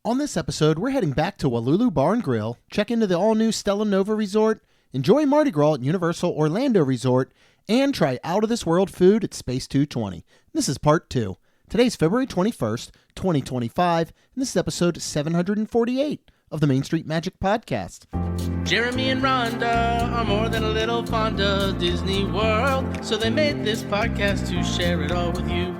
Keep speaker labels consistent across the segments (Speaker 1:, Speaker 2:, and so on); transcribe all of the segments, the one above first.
Speaker 1: On this episode, we're heading back to Wailulu Bar and Grill, check into the all-new Stella Nova Resort, enjoy Mardi Gras at Universal Orlando Resort, and try out-of-this-world food at Space 220. This is part 2. Today's February 21st, 2025, and this is episode 748 of the Main Street Magic Podcast.
Speaker 2: Jeremy and Rhonda are more than a little fond of Disney World, so they made this podcast to share it all with you.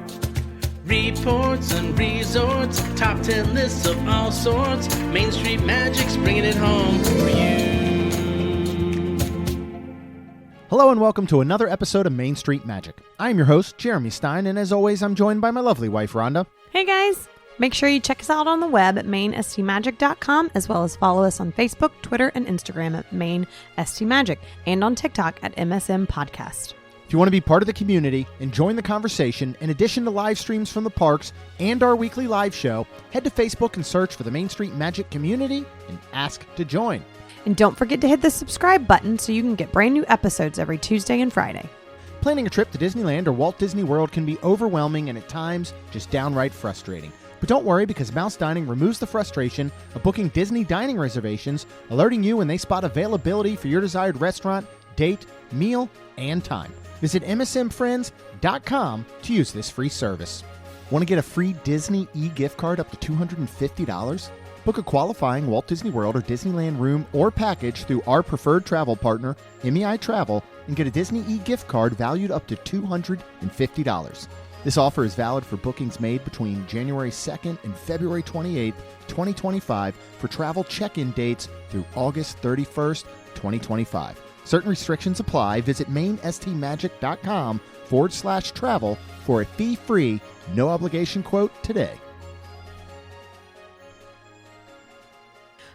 Speaker 2: Reports and resorts, top 10 lists of all sorts. Main Street Magic's bringing it home for you.
Speaker 1: Hello and welcome to another episode of Main Street Magic. I'm your host, Jeremy Stein, and as always, I'm joined by my lovely wife, Rhonda.
Speaker 3: Hey guys! Make sure you check us out on the web at mainstmagic.com, as well as follow us on Facebook, Twitter, and Instagram at mainstmagic, and on TikTok at MSM Podcast.
Speaker 1: If you want to be part of the community and join the conversation, in addition to live streams from the parks and our weekly live show, head to Facebook and search for the Main Street Magic community and ask to join.
Speaker 3: And don't forget to hit the subscribe button so you can get brand new episodes every Tuesday and Friday.
Speaker 1: Planning a trip to Disneyland or Walt Disney World can be overwhelming and at times just downright frustrating. But don't worry, because Mouse Dining removes the frustration of booking Disney dining reservations, alerting you when they spot availability for your desired restaurant, date, meal, and time. Visit msmfriends.com to use this free service. Want to get a free Disney e-gift card up to $250? Book a qualifying Walt Disney World or Disneyland room or package through our preferred travel partner, MEI Travel, and get a Disney e-gift card valued up to $250. This offer is valid for bookings made between January 2nd and February 28th, 2025 for travel check-in dates through August 31st, 2025. Certain restrictions apply. Visit mainstmagic.com/travel for a fee-free, no-obligation quote today.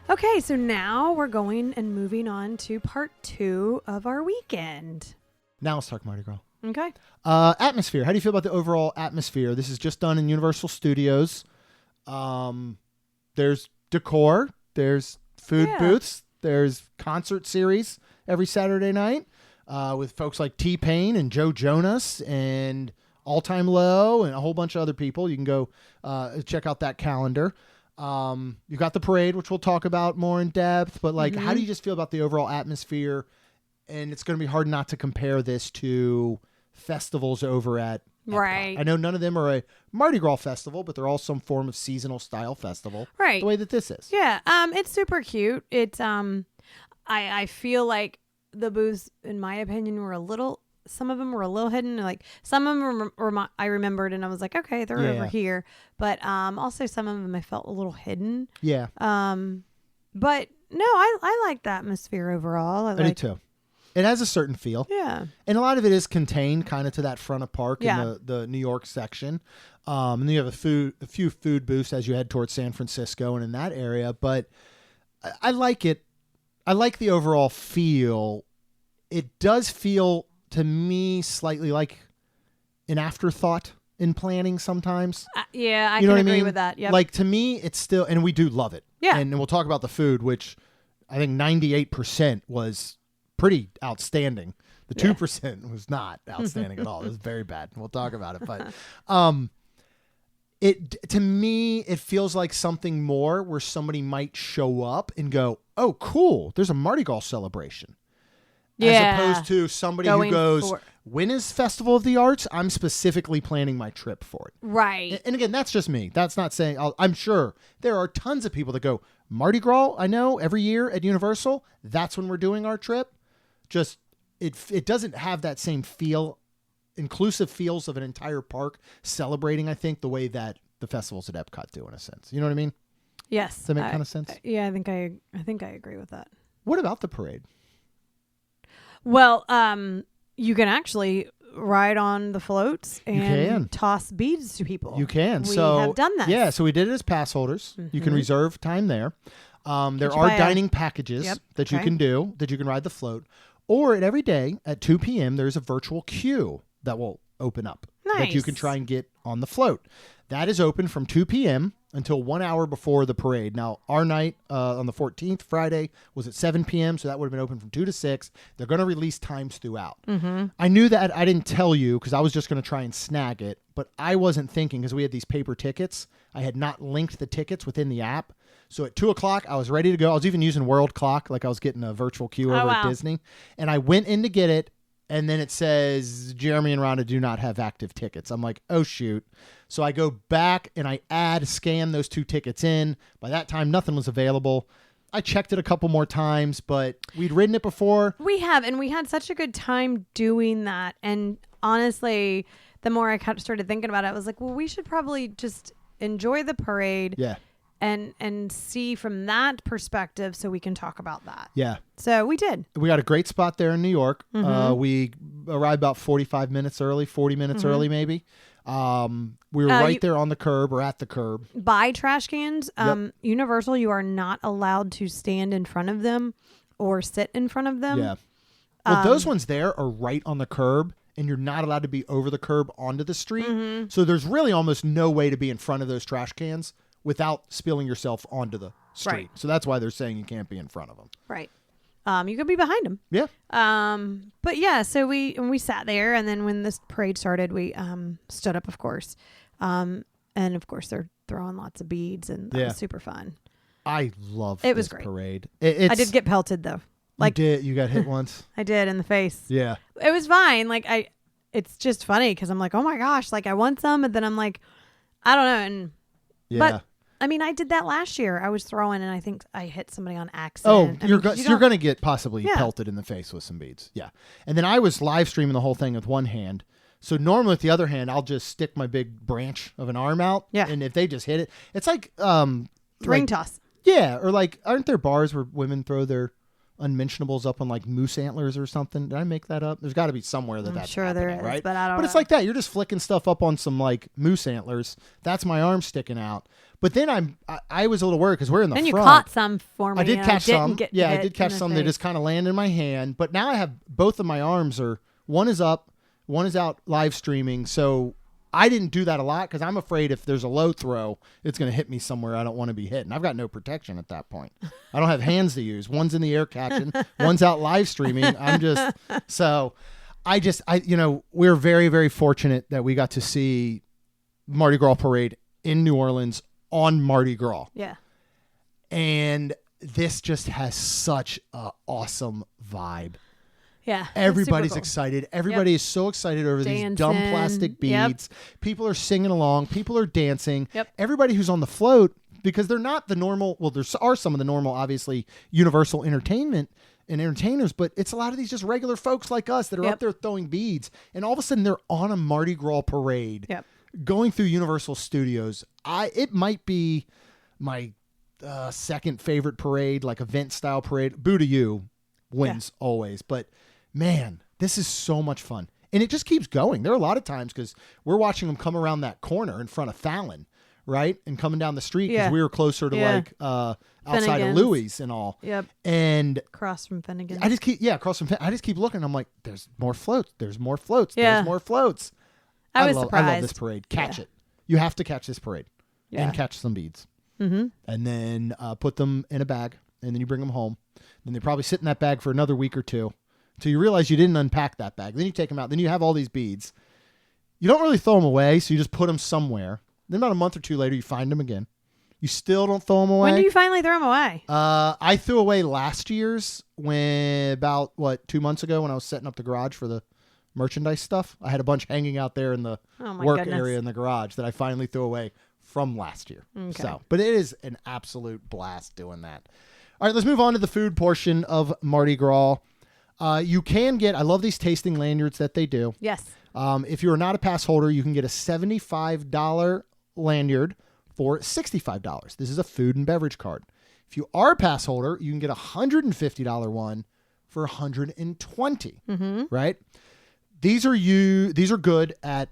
Speaker 3: Okay, so now we're going and moving on to part 2 of our weekend.
Speaker 1: Now let's talk Mardi Gras.
Speaker 3: Okay.
Speaker 1: Atmosphere. How do you feel about the overall atmosphere? This is just done in Universal Studios. There's decor. There's food booths. There's concert series every Saturday night with folks like T-Pain and Joe Jonas and All Time Low and a whole bunch of other people. You can go check out that calendar. You've got the parade, which we'll talk about more in depth. But how do you just feel about the overall atmosphere? And it's going to be hard not to compare this to festivals over at Epcot.
Speaker 3: Right.
Speaker 1: I know none of them are a Mardi Gras festival, but they're all some form of seasonal style festival.
Speaker 3: Right.
Speaker 1: The way that this is.
Speaker 3: Yeah. It's super cute. It's I feel like the booths, in my opinion, some of them were a little hidden. Like some of them I remembered and I was like, okay, they're over here. But also some of them I felt a little hidden.
Speaker 1: Yeah.
Speaker 3: But no, I like the atmosphere overall.
Speaker 1: I do too. It has a certain feel.
Speaker 3: Yeah.
Speaker 1: And a lot of it is contained kind of to that front of park in
Speaker 3: Yeah.
Speaker 1: the New York section. And then you have a few food booths as you head towards San Francisco and in that area. But I like it. I like the overall feel. It does feel to me slightly like an afterthought in planning sometimes.
Speaker 3: Yeah, I
Speaker 1: You know
Speaker 3: can
Speaker 1: what I
Speaker 3: agree
Speaker 1: mean?
Speaker 3: with that. Yep.
Speaker 1: Like to me, it's still, and we do love it.
Speaker 3: Yeah.
Speaker 1: And we'll talk about the food, which I think 98% was pretty outstanding. The 2% was not outstanding at all. It was very bad. We'll talk about it. But to me, it feels like something more where somebody might show up and go, oh, cool, there's a Mardi Gras celebration.
Speaker 3: Yeah.
Speaker 1: As opposed to somebody who goes, when is Festival of the Arts? I'm specifically planning my trip for it.
Speaker 3: Right.
Speaker 1: And again, that's just me. That's not saying, I'm sure there are tons of people that go, Mardi Gras, I know, every year at Universal, that's when we're doing our trip. Just, it doesn't have that same feel, inclusive feels of an entire park celebrating, I think, the way that the festivals at Epcot do in a sense. You know what I mean?
Speaker 3: Yes.
Speaker 1: Does that make kind of sense?
Speaker 3: Yeah, I think I agree with that.
Speaker 1: What about the parade?
Speaker 3: Well, you can actually ride on the floats and toss beads to people.
Speaker 1: You can.
Speaker 3: We have done that.
Speaker 1: Yeah, so we did it as pass holders. You can reserve time there. There are dining packages that you can do, that you can ride the float. Or every day at 2 p.m., there's a virtual queue that will open up that you can try and get on the float. That is open from 2 p.m. until 1 hour before the parade. Now, our night on the 14th, Friday, was at 7 p.m., so that would have been open from 2 to 6. They're going to release times throughout. I knew that. I didn't tell you because I was just going to try and snag it, but I wasn't thinking because we had these paper tickets. I had not linked the tickets within the app. So at 2 o'clock, I was ready to go. I was even using World Clock, like I was getting a virtual queue over at Disney. And I went in to get it, and then it says, Jeremy and Rhonda do not have active tickets. I'm like, oh, shoot. So I go back, and I scan those 2 tickets in. By that time, nothing was available. I checked it a couple more times, but we'd ridden it before.
Speaker 3: We have, and we had such a good time doing that. And honestly, the more I started thinking about it, I was like, well, we should probably just enjoy the parade.
Speaker 1: Yeah.
Speaker 3: And see from that perspective so we can talk about that.
Speaker 1: Yeah.
Speaker 3: So we did.
Speaker 1: We got a great spot there in New York. We arrived about 45 minutes early, 40 minutes early maybe. We were right there on the curb or at the curb.
Speaker 3: Buy trash cans. Universal, you are not allowed to stand in front of them or sit in front of them.
Speaker 1: Yeah. Well, those ones there are right on the curb, and you're not allowed to be over the curb onto the street. So there's really almost no way to be in front of those trash cans without spilling yourself onto the street.
Speaker 3: Right.
Speaker 1: So that's why they're saying you can't be in front of them.
Speaker 3: Right. You could be behind them.
Speaker 1: Yeah.
Speaker 3: But yeah, so we sat there, and then when this parade started, we stood up, of course. And of course they're throwing lots of beads, and that was super fun.
Speaker 1: I love
Speaker 3: it.
Speaker 1: This
Speaker 3: Was great.
Speaker 1: Parade.
Speaker 3: I did get pelted though. Like
Speaker 1: you got hit once?
Speaker 3: I did in the face.
Speaker 1: Yeah.
Speaker 3: It was fine. Like it's just funny because I'm like, oh my gosh, like I want some, and then I'm like, I don't know. And but I mean, I did that last year. I was throwing, and I think I hit somebody on accident.
Speaker 1: Oh, you're going to get possibly pelted in the face with some beads. Yeah. And then I was live streaming the whole thing with one hand. So normally with the other hand, I'll just stick my big branch of an arm out. Yeah. And if they just hit it, it's like
Speaker 3: ring toss.
Speaker 1: Yeah. Or like, aren't there bars where women throw their unmentionables up on like moose antlers or something? Did I make that up? There's got to be somewhere that's
Speaker 3: sure
Speaker 1: happening,
Speaker 3: there is,
Speaker 1: right?
Speaker 3: but I don't know.
Speaker 1: It's like that. You're just flicking stuff up on some like moose antlers. That's my arm sticking out. But then I was a little worried because we're in the front.
Speaker 3: Then you caught some for me.
Speaker 1: I did catch some. Yeah, I did catch
Speaker 3: some.
Speaker 1: some. They just kind of land in my hand. But now I have both of my arms one is up, one is out live streaming. So I didn't do that a lot because I'm afraid if there's a low throw, it's going to hit me somewhere I don't want to be hit. And I've got no protection at that point. I don't have hands to use. One's in the air catching, one's out live streaming. We're very, very fortunate that we got to see Mardi Gras parade in New Orleans on Mardi Gras.
Speaker 3: Yeah.
Speaker 1: And this just has such an awesome vibe.
Speaker 3: Yeah.
Speaker 1: Everybody's excited. Everybody is so excited over these dumb plastic beads. Yep. People are singing along. People are dancing.
Speaker 3: Yep.
Speaker 1: Everybody who's on the float, because they're not the normal, well, there are some of the normal, obviously, Universal entertainment and entertainers, but it's a lot of these just regular folks like us that are up there throwing beads. And all of a sudden, they're on a Mardi Gras parade going through Universal Studios. It might be my second favorite parade, like event-style parade. Boo to you wins always, but man, this is so much fun. And it just keeps going. There are a lot of times because we're watching them come around that corner in front of Fallon, right? And coming down the street because we were closer to outside of Louis and all.
Speaker 3: Yep.
Speaker 1: And
Speaker 3: across from Finnegan's.
Speaker 1: I just keep looking. I'm like, there's more floats. There's more floats. There's more floats.
Speaker 3: I love
Speaker 1: this parade. Catch it. You have to catch this parade and catch some beads. Mm-hmm. And then put them in a bag, and then you bring them home. Then they probably sit in that bag for another week or two until you realize you didn't unpack that bag. Then you take them out. Then you have all these beads. You don't really throw them away, so you just put them somewhere. Then about a month or two later, you find them again. You still don't throw them away.
Speaker 3: When do you finally throw them away?
Speaker 1: I threw away last year's about 2 months ago when I was setting up the garage for the merchandise stuff. I had a bunch hanging out there in the work area in the garage that I finally threw away from last year. Okay. But it is an absolute blast doing that. All right, let's move on to the food portion of Mardi Gras. You can get, I love these tasting lanyards that they do.
Speaker 3: Yes.
Speaker 1: If you're not a pass holder, you can get a $75 lanyard for $65. This is a food and beverage card. If you are a pass holder, you can get a $150 one for $120. Right? These are good at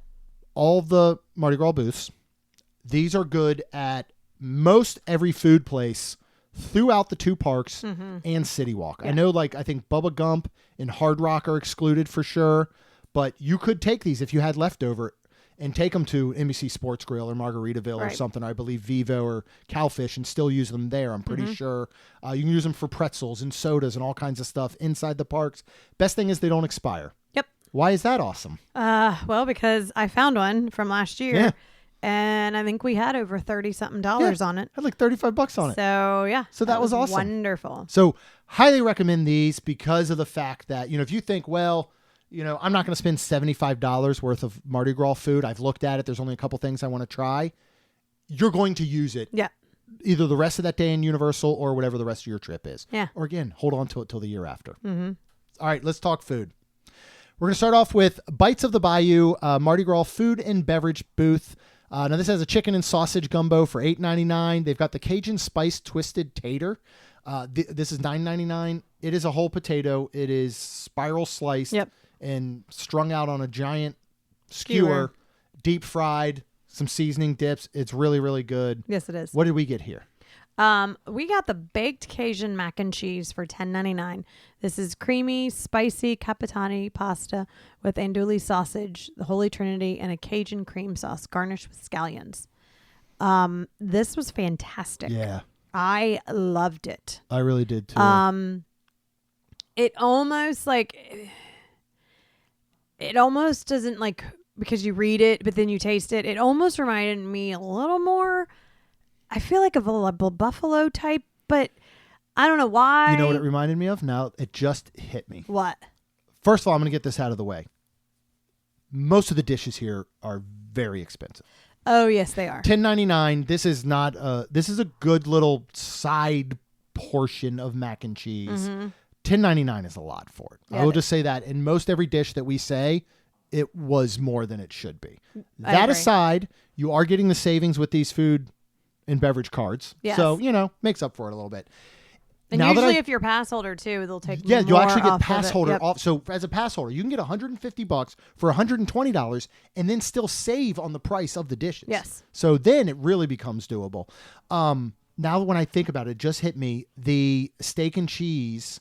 Speaker 1: all the Mardi Gras booths. These are good at most every food place throughout the two parks and City Walk. Yeah. I know, I think Bubba Gump and Hard Rock are excluded for sure, but you could take these if you had leftover. and take them to NBC Sports Grill or Margaritaville or something. I believe Vivo or Cowfish, and still use them there. I'm pretty sure. You can use them for pretzels and sodas and all kinds of stuff inside the parks. Best thing is they don't expire.
Speaker 3: Yep.
Speaker 1: Why is that awesome?
Speaker 3: Well, because I found one from last year.
Speaker 1: Yeah.
Speaker 3: And I think we had over $30-something on it.
Speaker 1: Had like $35 on it.
Speaker 3: So, yeah.
Speaker 1: So that was awesome.
Speaker 3: Wonderful.
Speaker 1: So highly recommend these because of the fact that, if you think, well, I'm not going to spend $75 worth of Mardi Gras food. I've looked at it. There's only a couple things I want to try. You're going to use it.
Speaker 3: Yeah.
Speaker 1: Either the rest of that day in Universal or whatever the rest of your trip is.
Speaker 3: Yeah.
Speaker 1: Or again, hold on to it till the year after.
Speaker 3: Mm-hmm.
Speaker 1: All right, let's talk food. We're going to start off with Bites of the Bayou, Mardi Gras Food and Beverage Booth. Now, this has a chicken and sausage gumbo for $8.99. They've got the Cajun Spice Twisted Tater. This is $9.99. It is a whole potato. It is spiral sliced and strung out on a giant skewer, deep fried, some seasoning dips. It's really, really good.
Speaker 3: Yes, it is.
Speaker 1: What did we get here?
Speaker 3: We got the baked Cajun mac and cheese for $10.99. This is creamy, spicy capitani pasta with andouille sausage, the Holy Trinity, and a Cajun cream sauce garnished with scallions. This was fantastic.
Speaker 1: Yeah.
Speaker 3: I loved it.
Speaker 1: I really did too.
Speaker 3: It almost doesn't because you read it, but then you taste it. It almost reminded me a little more, I feel like of a buffalo type, but I don't know why.
Speaker 1: You know what it reminded me of? Now it just hit me.
Speaker 3: What?
Speaker 1: First of all, I'm going to get this out of the way. Most of the dishes here are very expensive.
Speaker 3: Oh, yes, they are.
Speaker 1: $10.99. This is not this is a good little side portion of mac and cheese.
Speaker 3: Mm-hmm.
Speaker 1: $10.99 is a lot for it.
Speaker 3: Yeah,
Speaker 1: I will just say that in most every dish that we say, it was more than it should be. That aside, you are getting the savings with these food and beverage cards.
Speaker 3: Yes.
Speaker 1: So, makes up for it a little bit.
Speaker 3: And
Speaker 1: now
Speaker 3: usually if you're pass holder too, they'll take more
Speaker 1: you'll actually get
Speaker 3: off
Speaker 1: pass
Speaker 3: of
Speaker 1: holder
Speaker 3: Yep.
Speaker 1: off. So as a pass holder, you can get $150 for $120 and then still save on the price of the dishes.
Speaker 3: Yes.
Speaker 1: So then it really becomes doable. Now when I think about it, it just hit me the steak and cheese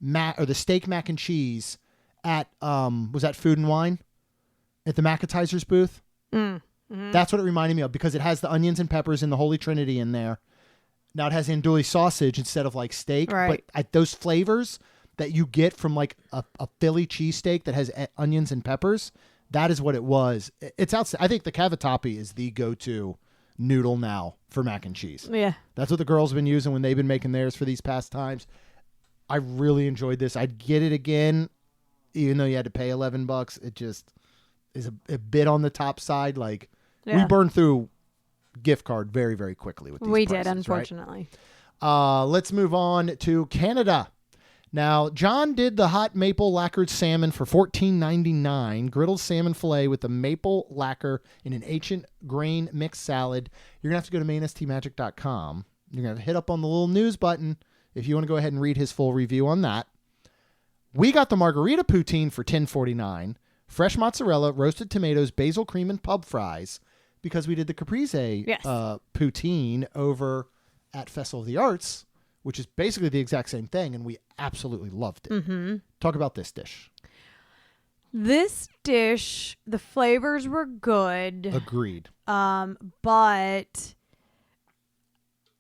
Speaker 1: the steak mac and cheese at was that Food and Wine at the Macatizers booth. Mm-hmm. That's what it reminded me of because it has the onions and peppers and the Holy Trinity in there. Now it has andouille sausage instead of steak,
Speaker 3: right.
Speaker 1: But those flavors that you get from a Philly cheesesteak that has onions and peppers, that is what it was. It's I think the cavatappi is the go-to noodle now for mac and cheese.
Speaker 3: Yeah.
Speaker 1: That's what the girls have been using when they've been making theirs for these past times. I really enjoyed this. I'd get it again, even though you had to pay $11. It just is a bit on the top side. We burned through gift card very, very quickly with these prices,
Speaker 3: did, unfortunately.
Speaker 1: Right? Let's move on to Canada. Now, John did the hot maple lacquered salmon for $14.99, griddled salmon fillet with the maple lacquer in an ancient grain mixed salad. You're going to have to go to mainstmagic.com. You're going to hit up on the little news button if you want to go ahead and read his full review on that. We got the Margherita Poutine for $10.49, fresh mozzarella, roasted tomatoes, basil cream, and pub fries, because we did the Caprese poutine over at Festival of the Arts, which is basically the exact same thing, and we absolutely loved it. Mm-hmm. Talk about this dish.
Speaker 3: This dish, the flavors were good.
Speaker 1: Agreed.
Speaker 3: But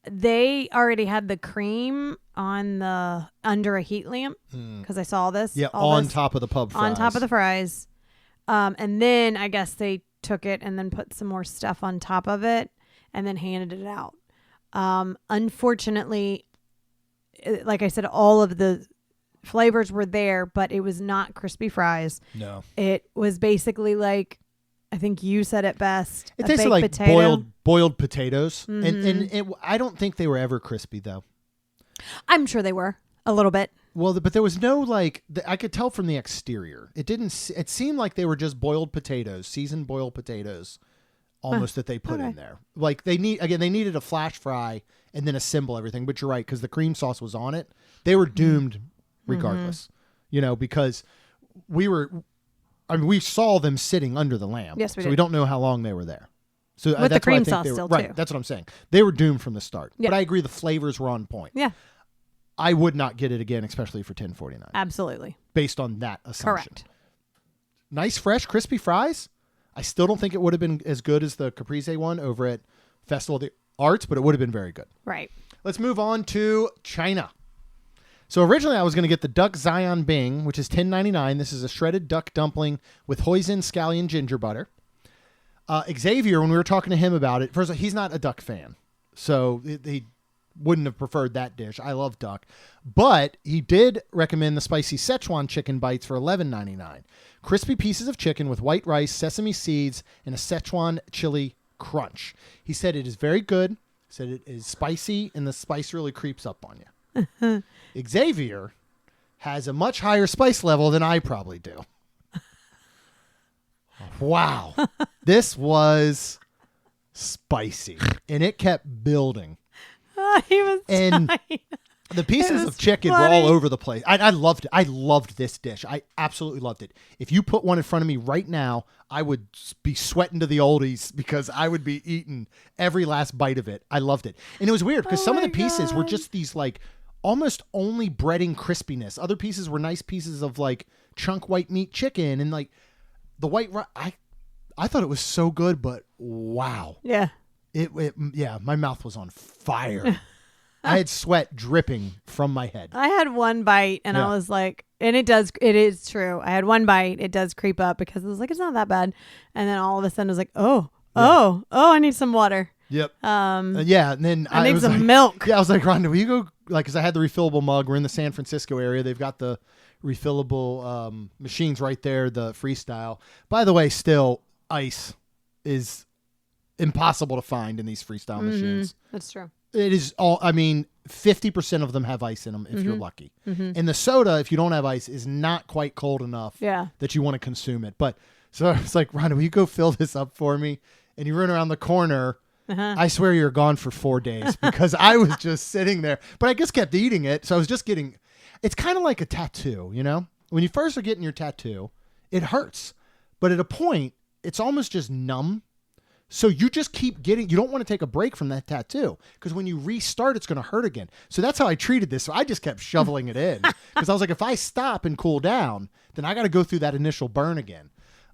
Speaker 3: they already had the cream on under a heat lamp because I saw this.
Speaker 1: Yeah, on top of the pub fries.
Speaker 3: On top of the fries. And then I guess they took it and then put some more stuff on top of it and then handed it out. Unfortunately, like I said, all of the flavors were there, but it was not crispy fries.
Speaker 1: No.
Speaker 3: It was basically I think you said it best.
Speaker 1: It tasted like
Speaker 3: potato.
Speaker 1: boiled potatoes.
Speaker 3: Mm-hmm.
Speaker 1: And I don't think they were ever crispy, though.
Speaker 3: I'm sure they were a little bit.
Speaker 1: Well, but there was no I could tell from the exterior. It seemed like they were just boiled potatoes, seasoned boiled potatoes, almost that they put in there. They needed a flash fry and then assemble everything. But you're right, because the cream sauce was on it. They were doomed regardless, because we saw them sitting under the lamp.
Speaker 3: Yes, we did.
Speaker 1: So we don't know how long they were there. So
Speaker 3: with
Speaker 1: that's
Speaker 3: the cream
Speaker 1: what I think
Speaker 3: sauce
Speaker 1: they were,
Speaker 3: still
Speaker 1: right,
Speaker 3: too.
Speaker 1: that's what I'm saying. They were doomed from the start.
Speaker 3: Yeah.
Speaker 1: But I agree, the flavors were on point.
Speaker 3: Yeah.
Speaker 1: I would not get it again, especially for $10.49.
Speaker 3: Absolutely.
Speaker 1: Based on that assumption.
Speaker 3: Correct.
Speaker 1: Nice, fresh, crispy fries. I still don't think it would have been as good as the Caprese one over at Festival of the Arts, but it would have been very good.
Speaker 3: Right.
Speaker 1: Let's move on to China. So originally I was going to get the duck Zion Bing, which is $10.99. This is a shredded duck dumpling with hoisin, scallion, ginger butter. Xavier, when we were talking to him about it, first of all, he's not a duck fan, so he wouldn't have preferred that dish. I love duck. But he did recommend the Spicy Szechuan Chicken Bites for $11.99. Crispy pieces of chicken with white rice, sesame seeds, and a Szechuan chili crunch. He said it is very good. He said it is spicy, and the spice really creeps up on you. Xavier has a much higher spice level than I probably do. Wow. This was spicy, and it kept building.
Speaker 3: He was
Speaker 1: and
Speaker 3: dying.
Speaker 1: The pieces of chicken
Speaker 3: funny.
Speaker 1: were all over the place. I loved it. I loved this dish. I absolutely loved it. If you put one in front of me right now, I would be sweating to the oldies because I would be eating every last bite of it. I loved it. And it was weird because some of the pieces were just these like almost only breading crispiness. Other pieces were nice pieces of like chunk white meat chicken and like the white rice. I thought it was so good, but wow.
Speaker 3: Yeah.
Speaker 1: Yeah, my mouth was on fire. I had sweat dripping from my head.
Speaker 3: I had one bite and I was like, and it is true. I had one bite. It does creep up because I was like, it's not that bad. And then all of a sudden I was like, oh, I need some water.
Speaker 1: Yep. And then
Speaker 3: I need some
Speaker 1: like,
Speaker 3: milk.
Speaker 1: Yeah, I was like, Rhonda, will you go? Like, because I had the refillable mug. We're in the San Francisco area. They've got the refillable machines right there, the Freestyle. By the way, still, ice is impossible to find in these Freestyle machines.
Speaker 3: That's true.
Speaker 1: It is all, 50% of them have ice in them if you're lucky. And the soda, if you don't have ice, is not quite cold enough that you want to consume it. But so it's like, Rhonda, will you go fill this up for me? And you run around the corner. I swear you're gone for 4 days because I was just sitting there. But I just kept eating it. So I was just getting, it's kind of like a tattoo, you know? When you first are getting your tattoo, it hurts. But at a point, it's almost just numb. So you just keep getting, you don't want to take a break from that tattoo because when you restart, it's going to hurt again. So that's how I treated this. So I just kept shoveling it in because I was like, if I stop and cool down, then I got to go through that initial burn again.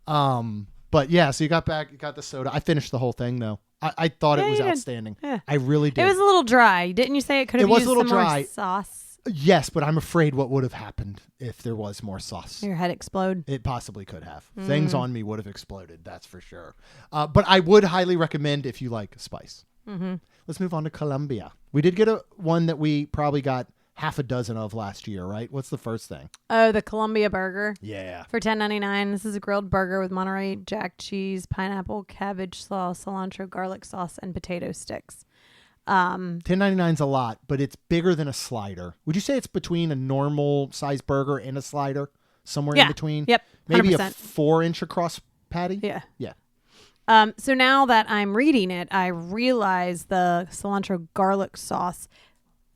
Speaker 1: But yeah, so you got back, you got the soda. I finished the whole thing though. I thought it was outstanding. Yeah. I really did.
Speaker 3: It was a little dry. Didn't you say it could have used some more sauce?
Speaker 1: Yes, but I'm afraid what would have happened if there was more sauce.
Speaker 3: Your head explode? It
Speaker 1: possibly could have. Things on me would have exploded, that's for sure. But I would highly recommend if you like spice. Let's move on to Colombia. We did get one that we probably got half a dozen of last year, right? What's the first thing?
Speaker 3: Oh, the Colombia burger.
Speaker 1: Yeah.
Speaker 3: For $10.99. This is a grilled burger with Monterey Jack cheese, pineapple, cabbage sauce, cilantro, garlic sauce, and potato sticks.
Speaker 1: $10.99 is a lot, but it's bigger than a slider. Would you say it's between a normal size burger and a slider? Somewhere in between?
Speaker 3: Yep. 100%.
Speaker 1: Maybe a 4-inch across patty?
Speaker 3: Yeah.
Speaker 1: Yeah.
Speaker 3: So now that I'm reading it, I realize the cilantro garlic sauce,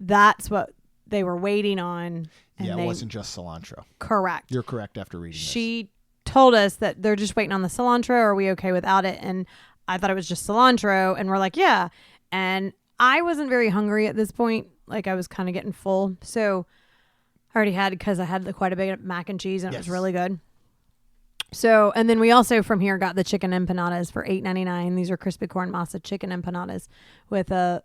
Speaker 3: that's what they were waiting on. And
Speaker 1: it wasn't just cilantro.
Speaker 3: Correct.
Speaker 1: You're correct after reading
Speaker 3: She told us that they're just waiting on the cilantro. Are we okay without it? And I thought it was just cilantro. And we're like, yeah. And I wasn't very hungry at this point. Like I was kind of getting full. So I already had, because I had quite a bit of mac and cheese and it was really good. So, and then we also from here got the chicken empanadas for $8.99. These are crispy corn masa chicken empanadas with a,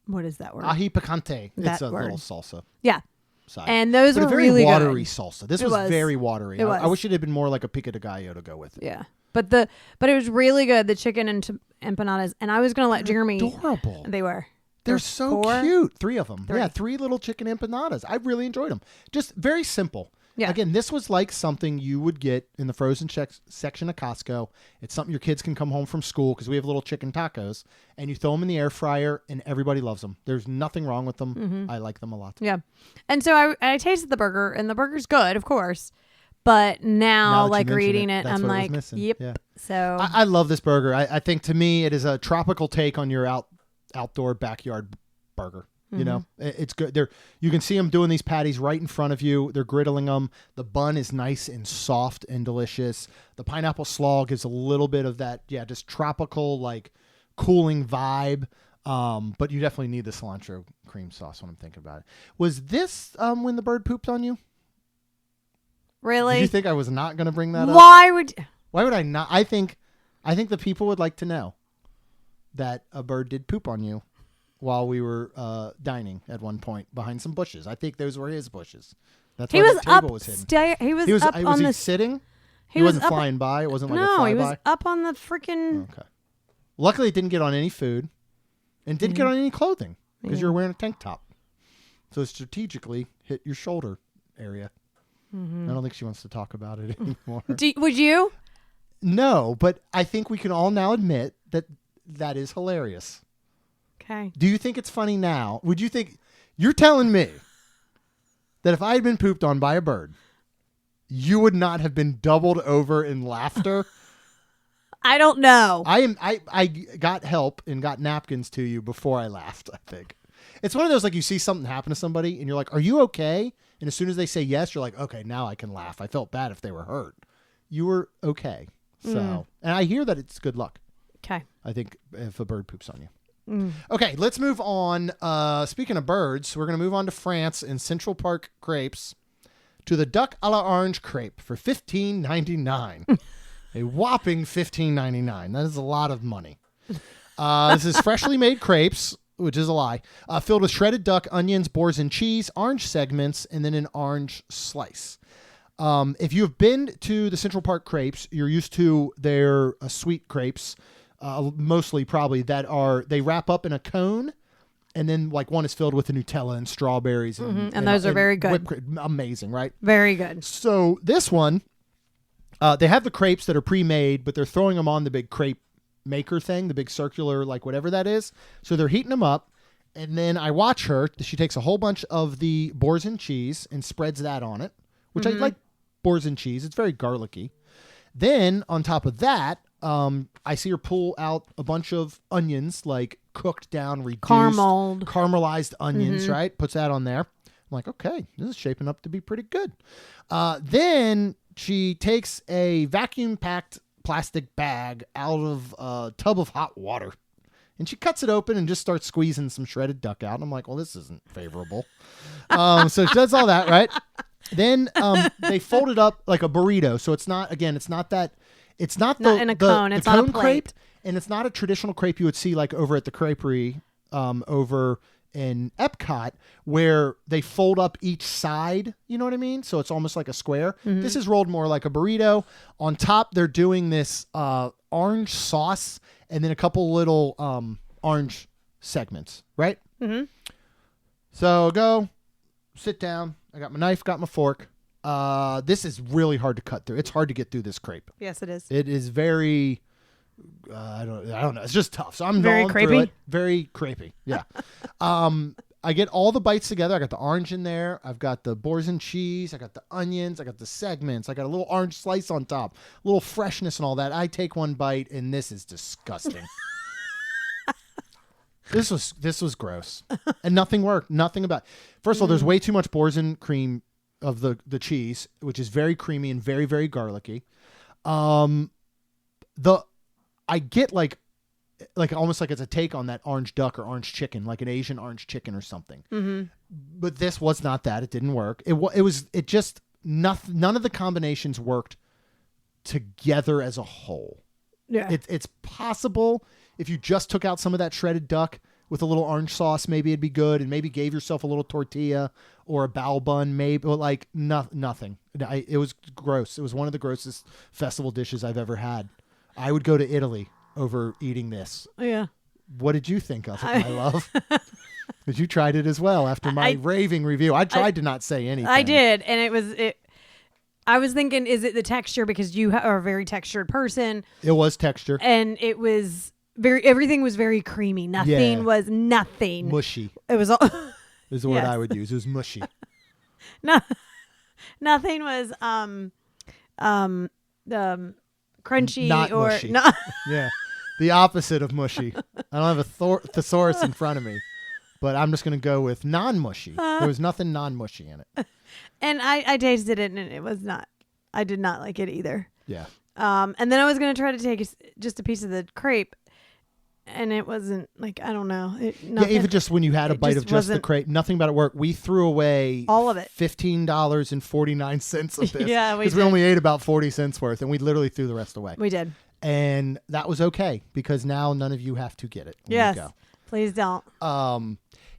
Speaker 3: what is that word?
Speaker 1: Ají picante. It's a little salsa.
Speaker 3: Yeah.
Speaker 1: Side.
Speaker 3: And those were
Speaker 1: very
Speaker 3: really
Speaker 1: watery
Speaker 3: good.
Speaker 1: Salsa. This was very watery. I wish it had been more like a pico de gallo to go with it.
Speaker 3: Yeah. But it was really good, the chicken and empanadas. And I was going to let Jeremy.
Speaker 1: Adorable.
Speaker 3: They were.
Speaker 1: They're so cute. 3 of them. Yeah, 3 little chicken empanadas. I really enjoyed them. Just very simple. Yeah. Again, this was like something you would get in the frozen section of Costco. It's something your kids can come home from school because we have little chicken tacos, and you throw them in the air fryer, and everybody loves them. There's nothing wrong with them. I like them a lot.
Speaker 3: Yeah. And so I tasted the burger, and the burger's good, of course. But now like reading it, I'm like, yep. Yeah. So
Speaker 1: I love this burger. I think to me it is a tropical take on your outdoor backyard burger. You know, it's good. You can see them doing these patties right in front of you. They're griddling them. The bun is nice and soft and delicious. The pineapple slaw gives a little bit of that, just tropical, like cooling vibe. But you definitely need the cilantro cream sauce when I'm thinking about it. Was this when the bird pooped on you?
Speaker 3: Really?
Speaker 1: Did you think I was not going to bring that up?
Speaker 3: Why would
Speaker 1: Why would I not? I think the people would like to know that a bird did poop on you while we were dining at one point behind some bushes. I think those were his bushes. That's why the table was hidden.
Speaker 3: He was up on the
Speaker 1: sitting. He wasn't flying by. It wasn't like a flyby.
Speaker 3: No, he was up on the freaking.
Speaker 1: Okay. Luckily, it didn't get on any food, and didn't get on any clothing because you're wearing a tank top. So it strategically hit your shoulder area. I don't think she wants to talk about it anymore.
Speaker 3: Would you?
Speaker 1: No, but I think we can all now admit that is hilarious.
Speaker 3: Okay.
Speaker 1: Do you think it's funny now? Would you think you're telling me that if I had been pooped on by a bird, you would not have been doubled over in laughter?
Speaker 3: I don't know.
Speaker 1: I got help and got napkins to you before I laughed, I think. It's one of those, like, you see something happen to somebody and you're like, are you okay? And as soon as they say yes, you're like, okay, now I can laugh. I felt bad if they were hurt. You were okay. So, and I hear that it's good luck.
Speaker 3: Okay.
Speaker 1: I think if a bird poops on you. Okay, let's move on. Speaking of birds, we're going to move on to France and Central Park crepes to the duck a la orange crepe for $15.99. A whopping $15.99. That is a lot of money. This is freshly made crepes, which is a lie, filled with shredded duck, onions, boars and cheese, orange segments, and then an orange slice. If you've been to the Central Park crepes, you're used to their sweet crepes, mostly probably they wrap up in a cone, and then like one is filled with the Nutella and strawberries.
Speaker 3: And those are very good.
Speaker 1: Amazing, right?
Speaker 3: Very good.
Speaker 1: So this one, they have the crepes that are pre-made, but they're throwing them on the big crepe maker thing, the big circular, like whatever that is. So they're heating them up. And then I watch her. She takes a whole bunch of the boars and cheese and spreads that on it, which I like boars and cheese. It's very garlicky. Then on top of that, I see her pull out a bunch of onions, like cooked down, reduced, caramelized onions, right? Puts that on there. I'm like, okay, this is shaping up to be pretty good. Then she takes a vacuum-packed plastic bag out of a tub of hot water, and she cuts it open and just starts squeezing some shredded duck out. And I'm like, well, this isn't favorable. So she does all that, right? Then they fold it up like a burrito. So it's not in a cone. It's on a plate. Crepe, and it's not a traditional crepe you would see like over at the creperie over in Epcot, where they fold up each side. You know what I mean? So it's almost like a square. This is rolled more like a burrito. On top, they're doing this orange sauce and then a couple little orange segments, right? So go sit down. I got my knife, got my fork. This is really hard to cut through. It's hard to get through this crepe.
Speaker 3: Yes, it is.
Speaker 1: It is very, I don't know. It's just tough. So I'm
Speaker 3: very
Speaker 1: gnawing through it. Very crepey. Yeah. I get all the bites together. I got the orange in there. I've got the boars and cheese. I got the onions. I got the segments. I got a little orange slice on top, a little freshness and all that. I take one bite, and this is disgusting. This was gross, and nothing worked. Nothing about. First of all, there's way too much boars and cream of the cheese, which is very creamy and very, very garlicky. I get like almost like it's a take on that orange duck or orange chicken, like an Asian orange chicken or something. But this was not that. It didn't work. It just none of the combinations worked together as a whole. Yeah, it's possible if you just took out some of that shredded duck with a little orange sauce, maybe it'd be good, and maybe gave yourself a little tortilla or a bao bun, maybe, but like nothing. It was gross. It was one of the grossest festival dishes I've ever had. I would go to Italy over eating this.
Speaker 3: Yeah.
Speaker 1: What did you think of it, my love? Because you tried it as well after my raving review. I tried to not say anything.
Speaker 3: I did, and I was thinking, is it the texture, because you are a very textured person?
Speaker 1: It was texture.
Speaker 3: And it was everything was very creamy. Nothing was nothing.
Speaker 1: Mushy.
Speaker 3: It was all.
Speaker 1: Is the word I would use. It was mushy.
Speaker 3: No, nothing was crunchy
Speaker 1: not
Speaker 3: or
Speaker 1: mushy.
Speaker 3: not.
Speaker 1: Yeah, the opposite of mushy. I don't have a thesaurus in front of me, but I'm just going to go with non-mushy. There was nothing non-mushy in it.
Speaker 3: And I tasted it, and it was not. I did not like it either.
Speaker 1: Yeah.
Speaker 3: And then I was going to try to take just a piece of the crepe, and it wasn't like, I don't know.
Speaker 1: Even just when you had a bite of just the crate, nothing about it worked. We threw away
Speaker 3: all of it.
Speaker 1: $15.49 of this.
Speaker 3: Yeah,
Speaker 1: because we only ate about 40 cents worth, and we literally threw the rest away.
Speaker 3: We did.
Speaker 1: And that was okay because now none of you have to get it.
Speaker 3: Yes,
Speaker 1: you go.
Speaker 3: Please don't.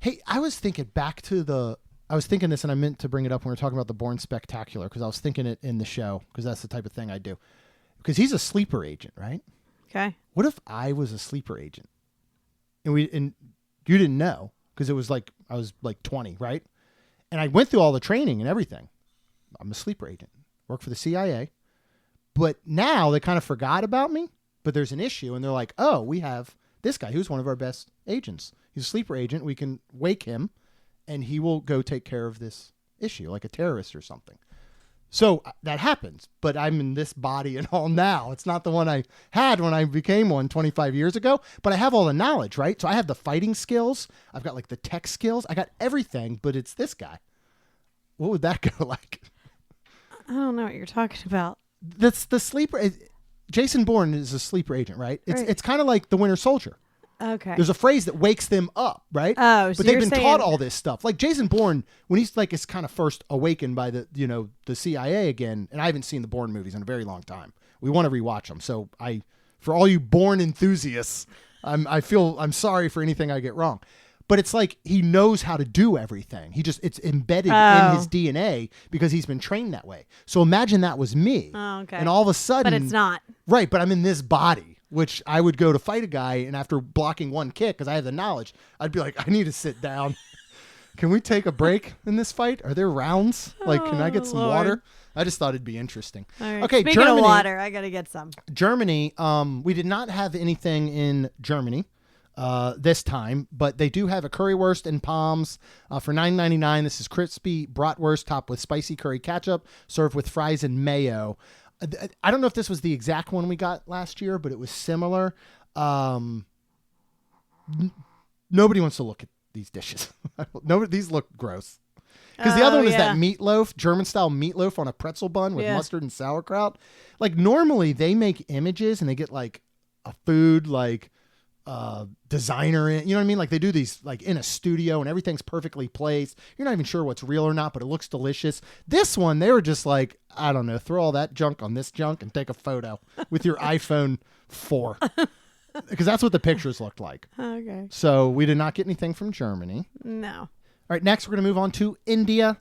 Speaker 1: Hey, I was thinking this, and I meant to bring it up when we were talking about the Born Spectacular, because I was thinking it in the show, because that's the type of thing I do. Because he's a sleeper agent, right?
Speaker 3: Okay.
Speaker 1: What if I was a sleeper agent? And you didn't know, because it was like, I was like 20, right? And I went through all the training and everything. I'm a sleeper agent. Work for the CIA. But now they kind of forgot about me, but there's an issue, and they're like, oh, we have this guy who's one of our best agents. He's a sleeper agent. We can wake him, and he will go take care of this issue, like a terrorist or something. So that happens, but I'm in this body and all now. It's not the one I had when I became one 25 years ago, but I have all the knowledge, right? So I have the fighting skills. I've got like the tech skills. I got everything, but it's this guy. What would that go like?
Speaker 3: I don't know what you're talking about.
Speaker 1: That's the sleeper. Jason Bourne is a sleeper agent, right? It's kind of like the Winter Soldier.
Speaker 3: Okay.
Speaker 1: There's a phrase that wakes them up, right?
Speaker 3: Oh, so
Speaker 1: but they've been taught all this stuff. Like Jason Bourne, when he's like is kind of first awakened by the CIA again, and I haven't seen the Bourne movies in a very long time. We want to rewatch them. So for all you Bourne enthusiasts, I'm sorry for anything I get wrong. But it's like he knows how to do everything. It's embedded in his DNA because he's been trained that way. So imagine that was me.
Speaker 3: Oh, okay.
Speaker 1: And all of a sudden,
Speaker 3: but it's not.
Speaker 1: Right, but I'm in this body, which I would go to fight a guy, and after blocking one kick, because I have the knowledge, I'd be like, I need to sit down. Can we take a break in this fight? Are there rounds? Like, can I get some water? I just thought it'd be interesting.
Speaker 3: Right.
Speaker 1: Okay,
Speaker 3: Speaking
Speaker 1: Germany,
Speaker 3: of water, I got to get some.
Speaker 1: Germany, we did not have anything in Germany this time, but they do have a currywurst and palms for $9.99. This is crispy bratwurst topped with spicy curry ketchup, served with fries and mayo. I don't know if this was the exact one we got last year, but it was similar. Nobody wants to look at these dishes. These look gross. Because the other one is that meatloaf, German-style meatloaf on a pretzel bun with mustard and sauerkraut. Like, normally they make images and they get, like, a food, like, designer in, you know what I mean? Like they do these like in a studio and everything's perfectly placed. You're not even sure what's real or not, but it looks delicious. This one, they were just like, I don't know, throw all that junk on this junk and take a photo with your iPhone 4. Because that's what the pictures looked like.
Speaker 3: Okay.
Speaker 1: So we did not get anything from Germany.
Speaker 3: No.
Speaker 1: All right, next we're going to move on to India.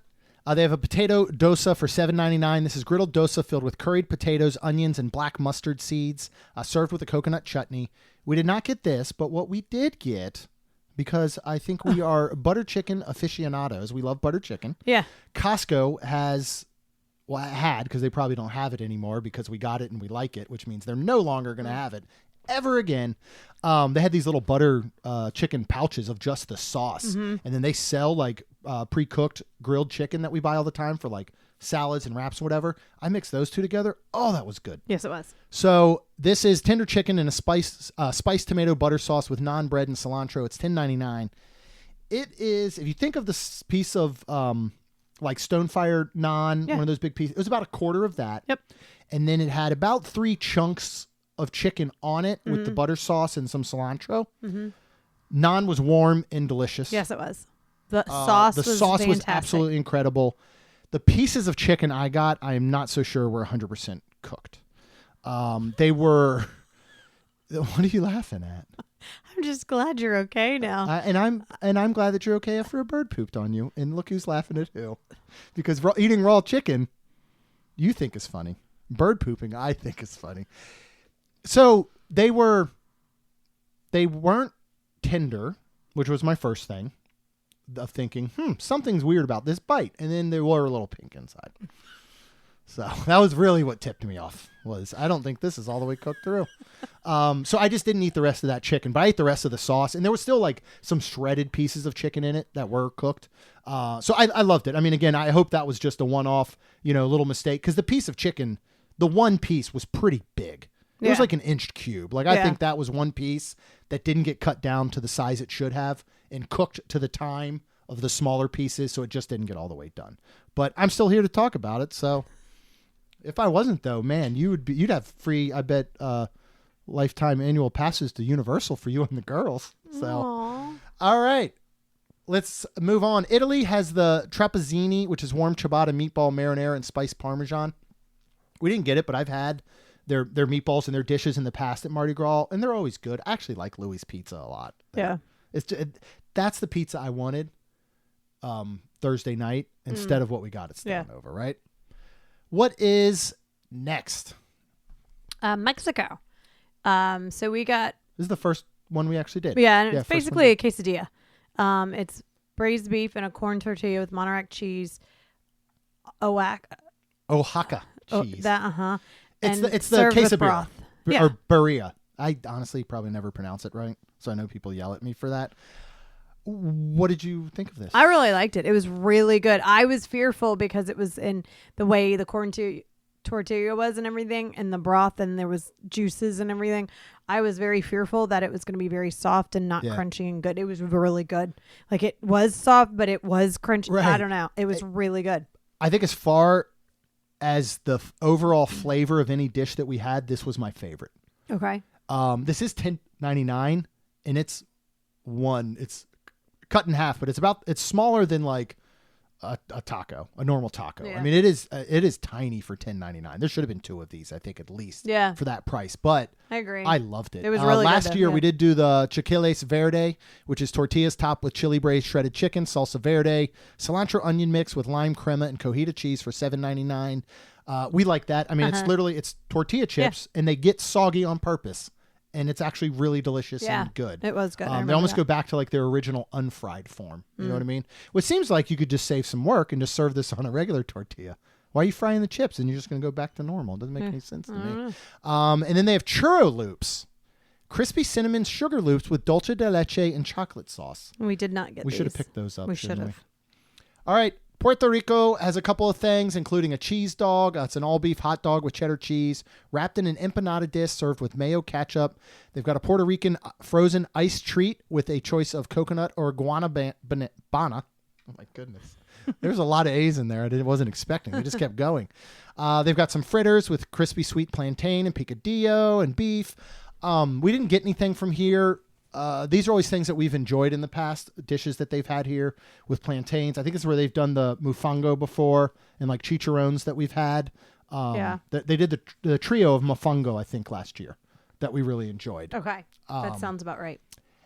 Speaker 1: They have a potato dosa for $7.99. This is griddled dosa filled with curried potatoes, onions, and black mustard seeds, served with a coconut chutney. We did not get this, but what we did get, because I think we are butter chicken aficionados. We love butter chicken. Yeah. Costco had, because they probably don't have it anymore because we got it and we like it, which means they're no longer going to have it ever again. They had these little butter chicken pouches of just the sauce. Mm-hmm. And then they sell like pre-cooked grilled chicken that we buy all the time for like salads and wraps and whatever. I mixed those two together. Oh, that was good.
Speaker 3: Yes, it was.
Speaker 1: So this is tender chicken in a spiced tomato butter sauce with naan bread and cilantro. It's $10.99. It is, if you think of this piece of like Stonefire naan, one of those big pieces, it was about a quarter of that. Yep. And then it had about 3 chunks of chicken on it with the butter sauce and some cilantro. Mm-hmm. Naan was warm and delicious.
Speaker 3: Yes, it was. The sauce was
Speaker 1: absolutely incredible. The pieces of chicken I got, I am not so sure were 100% cooked. They were. What are you laughing at?
Speaker 3: I'm just glad you're okay now.
Speaker 1: And I'm glad that you're okay after a bird pooped on you. And look who's laughing at who, because eating raw chicken, you think is funny. Bird pooping, I think is funny. So they weren't tender, which was my first thing of thinking, something's weird about this bite. And then they were a little pink inside. So that was really what tipped me off, was I don't think this is all the way cooked through. So I just didn't eat the rest of that chicken, but I ate the rest of the sauce. And there was still like some shredded pieces of chicken in it that were cooked. So I loved it. I mean, again, I hope that was just a one-off, little mistake. Because the piece of chicken, the one piece was pretty big. It was like an inch cube. Like I think that was one piece that didn't get cut down to the size it should have and cooked to the time of the smaller pieces. So it just didn't get all the way done. But I'm still here to talk about it. So if I wasn't though, man, you'd have free, I bet, lifetime annual passes to Universal for you and the girls. So,
Speaker 3: Aw.
Speaker 1: all right. Let's move on. Italy has the trapezzini, which is warm ciabatta, meatball, marinara, and spiced Parmesan. We didn't get it, but I've had their meatballs and their dishes in the past at Mardi Gras, and they're always good. I actually like Louis' Pizza a lot.
Speaker 3: Yeah.
Speaker 1: That's the pizza I wanted Thursday night instead of what we got at Stella Nova, right? What is next?
Speaker 3: Mexico. So we got...
Speaker 1: This is the first one we actually did.
Speaker 3: Yeah, and it's basically a quesadilla. It's braised beef and a corn tortilla with Monterey cheese,
Speaker 1: Oaxaca cheese. It's the quesabirria or birria. I honestly probably never pronounce it right, so I know people yell at me for that. What did you think of this?
Speaker 3: I really liked it. It was really good. I was fearful because it was in the way the corn tortilla was and everything, and the broth, and there was juices and everything. I was very fearful that it was going to be very soft and not crunchy and good. It was really good. Like, it was soft, but it was crunchy. Right. I don't know. It was really good. I
Speaker 1: think as far as the overall flavor of any dish that we had, this was my favorite.
Speaker 3: Okay.
Speaker 1: This is $10.99, and it's cut in half, but it's smaller than like a taco, a normal taco. Yeah. I mean, it is tiny for $10.99. There should have been 2 of these, I think, at least. Yeah. For that price, but
Speaker 3: I agree.
Speaker 1: I loved it.
Speaker 3: It was really
Speaker 1: last
Speaker 3: good.
Speaker 1: year we did do the chiquiles verde, which is tortillas topped with chili braised shredded chicken, salsa verde, cilantro onion mix with lime crema and cojita cheese for $7.99. We like that. I mean, it's tortilla chips, and they get soggy on purpose. And it's actually really delicious and good.
Speaker 3: It was good.
Speaker 1: They almost go back to like their original unfried form. You know what I mean? Which seems like you could just save some work and just serve this on a regular tortilla. Why are you frying the chips and you're just going to go back to normal? It doesn't make any sense to me. And then they have churro loops. Crispy cinnamon sugar loops with dulce de leche and chocolate sauce.
Speaker 3: We did not get
Speaker 1: We should have picked those up.
Speaker 3: We should have.
Speaker 1: All right. Puerto Rico has a couple of things, including a cheese dog. It's an all-beef hot dog with cheddar cheese, wrapped in an empanada dish, served with mayo ketchup. They've got a Puerto Rican frozen ice treat with a choice of coconut or guanabana. Oh, my goodness. There's a lot of A's in there. I wasn't expecting. They just kept going. They've got some fritters with crispy sweet plantain and picadillo and beef. We didn't get anything from here. These are always things that we've enjoyed in the past, dishes that they've had here with plantains. I think it's where they've done the mofongo before and like chicharrones that we've had. They did the trio of mofongo, I think, last year that we really enjoyed.
Speaker 3: Okay. That sounds about right.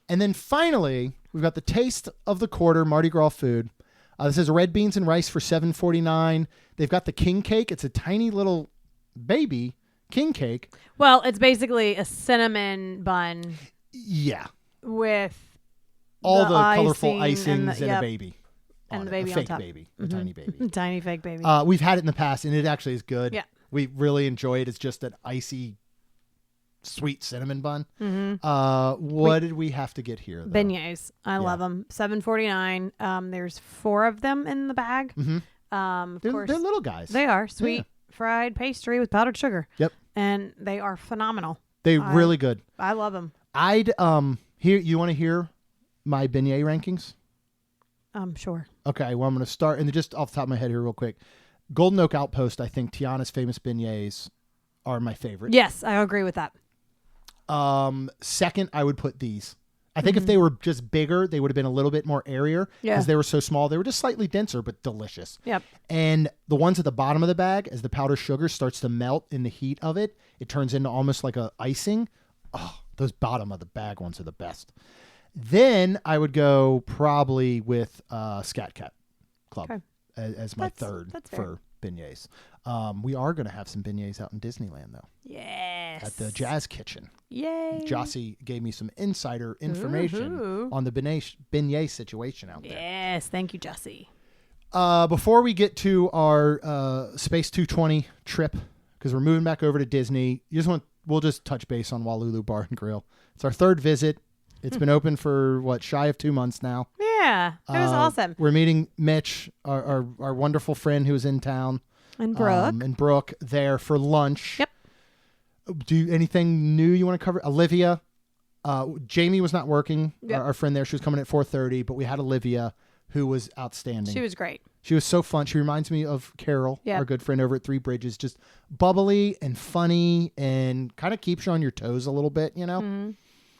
Speaker 1: And then finally, we've got the taste of the quarter Mardi Gras food. This is red beans and rice for $7.49. They've got the king cake. It's a tiny little baby king cake.
Speaker 3: Well, it's basically a cinnamon bun.
Speaker 1: Yeah.
Speaker 3: With
Speaker 1: all the colorful icings and a baby.
Speaker 3: And the baby
Speaker 1: on
Speaker 3: top.
Speaker 1: A fake baby. A tiny baby.
Speaker 3: Tiny fake baby.
Speaker 1: We've had it in the past, and it actually is good.
Speaker 3: Yeah.
Speaker 1: We really enjoy it. It's just an icy, sweet cinnamon bun. What did we have to get here, though?
Speaker 3: Beignets. I love them. $7.49. There's 4 of them in the bag. Of course,
Speaker 1: they're little guys.
Speaker 3: They are. Sweet fried pastry with powdered sugar.
Speaker 1: Yep.
Speaker 3: And they are phenomenal.
Speaker 1: They're really good.
Speaker 3: I love them.
Speaker 1: I'd here. You want to hear my beignet rankings?
Speaker 3: Sure.
Speaker 1: Okay. Well, I'm going to start, and just off the top of my head here, real quick. Golden Oak Outpost. I think Tiana's famous beignets are my favorite.
Speaker 3: Yes, I agree with that.
Speaker 1: Second, I would put these. I think if they were just bigger, they would have been a little bit more airier. Yeah. Because they were so small, they were just slightly denser, but delicious.
Speaker 3: Yep.
Speaker 1: And the ones at the bottom of the bag, as the powdered sugar starts to melt in the heat of it, it turns into almost like a icing. Oh, those bottom of the bag ones are the best. Then I would go probably with Scat Cat Club as my third for beignets. We are going to have some beignets out in Disneyland, though.
Speaker 3: Yes.
Speaker 1: At the Jazz Kitchen.
Speaker 3: Yay.
Speaker 1: Jossie gave me some insider information on the beignet situation out there.
Speaker 3: Yes. Thank you, Jossie.
Speaker 1: Before we get to our Space 220 trip, because we're moving back over to Disney, we'll just touch base on Wailulu Bar and Grill. It's our 3rd visit. It's been open for, shy of 2 months now.
Speaker 3: Yeah, it was awesome.
Speaker 1: We're meeting Mitch, our wonderful friend who's in town.
Speaker 3: And Brooke.
Speaker 1: And Brooke there for lunch.
Speaker 3: Yep.
Speaker 1: Anything new you want to cover? Olivia. Jamie was not working, our friend there. She was coming at 4:30, but we had Olivia, who was outstanding.
Speaker 3: She was great.
Speaker 1: She was so fun. She reminds me of Carol, our good friend over at Three Bridges. Just bubbly and funny and kind of keeps you on your toes a little bit, you know?
Speaker 3: Mm-hmm.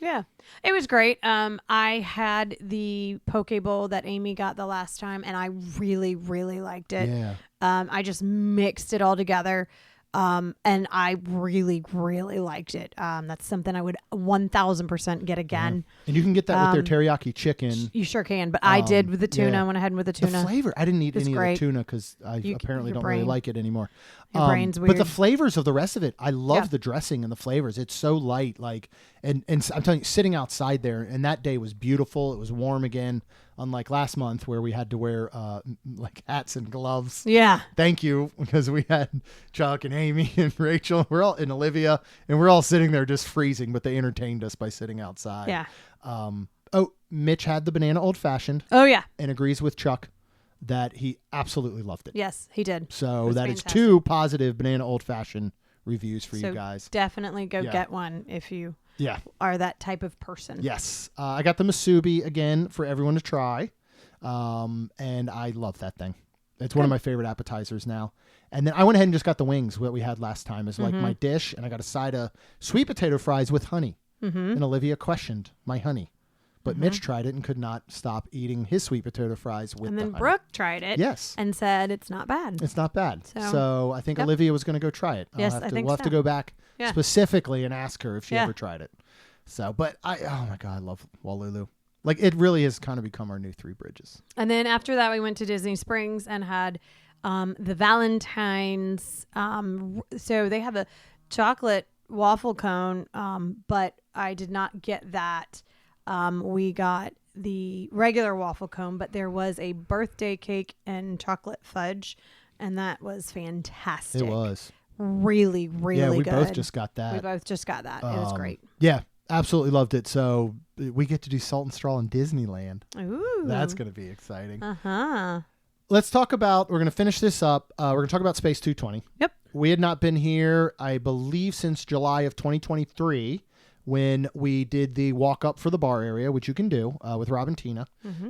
Speaker 3: Yeah, it was great. I had the poke bowl that Amy got the last time, and I really, really liked it.
Speaker 1: Yeah.
Speaker 3: I just mixed it all together, and I really, really liked it. That's something I would 1,000% get again.
Speaker 1: Yeah. And you can get that with their teriyaki chicken.
Speaker 3: You sure can, but I did with the tuna. I went ahead with the tuna.
Speaker 1: The flavor, I didn't eat any
Speaker 3: great.
Speaker 1: of the tuna because I apparently don't really like it anymore.
Speaker 3: Your brain's weird.
Speaker 1: But the flavors of the rest of it, I love the dressing and the flavors. It's so light, and I'm telling you, sitting outside there, and that day was beautiful. It was warm again, unlike last month where we had to wear like hats and gloves.
Speaker 3: Yeah.
Speaker 1: Thank you, because we had Chuck and Amy and Rachel, and Olivia, and we're all sitting there just freezing, but they entertained us by sitting outside.
Speaker 3: Yeah.
Speaker 1: Mitch had the banana old fashioned.
Speaker 3: Oh yeah.
Speaker 1: And agrees with Chuck that he absolutely loved it.
Speaker 3: Yes, he did.
Speaker 1: So that is 2 positive banana old fashioned reviews for you guys.
Speaker 3: Definitely go get one if you are that type of person.
Speaker 1: Yes. I got the musubi again for everyone to try. And I love that thing. It's one of my favorite appetizers now. And then I went ahead and just got the wings that we had last time as like my dish. And I got a side of sweet potato fries with honey. And Olivia questioned my honey. But Mitch tried it and could not stop eating his sweet potato fries with the honey.
Speaker 3: And then Brooke tried it.
Speaker 1: Yes.
Speaker 3: And said it's not bad.
Speaker 1: It's not bad. So I think Olivia was going to go try it.
Speaker 3: Yes, I think
Speaker 1: we'll have to go back specifically and ask her if she ever tried it. So, but oh my God, I love Wailulu. Like, it really has kind of become our new Three Bridges.
Speaker 3: And then after that, we went to Disney Springs and had the Valentine's. So they have a chocolate waffle cone, but I did not get that. We got the regular waffle cone, but there was a birthday cake and chocolate fudge, and that was fantastic.
Speaker 1: It was.
Speaker 3: Really, really good.
Speaker 1: Yeah, we both just got that.
Speaker 3: It was great.
Speaker 1: Yeah, absolutely loved it. So we get to do Salt and Straw in Disneyland.
Speaker 3: Ooh.
Speaker 1: That's going to be exciting.
Speaker 3: Uh-huh.
Speaker 1: Let's talk about, we're going to finish this up. We're going to talk about Space 220.
Speaker 3: Yep.
Speaker 1: We had not been here, I believe, since July of 2023. When we did the walk up for the bar area, which you can do with Rob and Tina.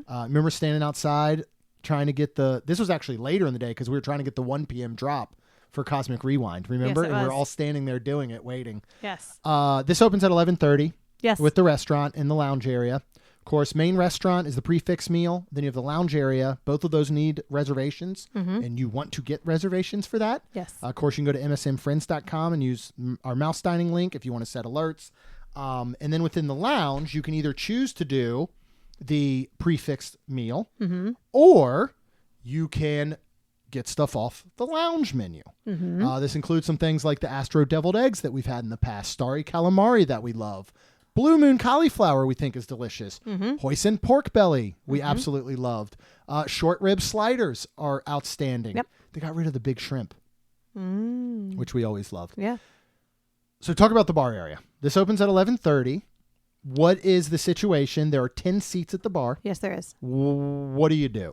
Speaker 1: Remember standing outside trying to get this was actually later in the day because we were trying to get the 1 p.m. drop for Cosmic Rewind. Remember?
Speaker 3: Yes,
Speaker 1: and we were all standing there doing it, waiting.
Speaker 3: Yes.
Speaker 1: This opens at 11:30.
Speaker 3: Yes.
Speaker 1: With the restaurant in the lounge area. Of course, main restaurant is the prefix meal. Then you have the lounge area. Both of those need reservations, and you want to get reservations for that.
Speaker 3: Yes.
Speaker 1: Of course, you can go to msmfriends.com and use our mouse dining link if you want to set alerts. And then within the lounge, you can either choose to do the prefixed meal, or you can get stuff off the lounge menu. This includes some things like the Astro Deviled Eggs that we've had in the past, Starry Calamari that we love, Blue Moon Cauliflower we think is delicious, Hoisin Pork Belly we absolutely loved, Short Rib Sliders are outstanding.
Speaker 3: Yep.
Speaker 1: They got rid of the big shrimp, which we always loved.
Speaker 3: Yeah. So
Speaker 1: talk about the bar area. This opens at 11:30. What is the situation? There are 10 seats at the bar.
Speaker 3: Yes, there is.
Speaker 1: What do you do?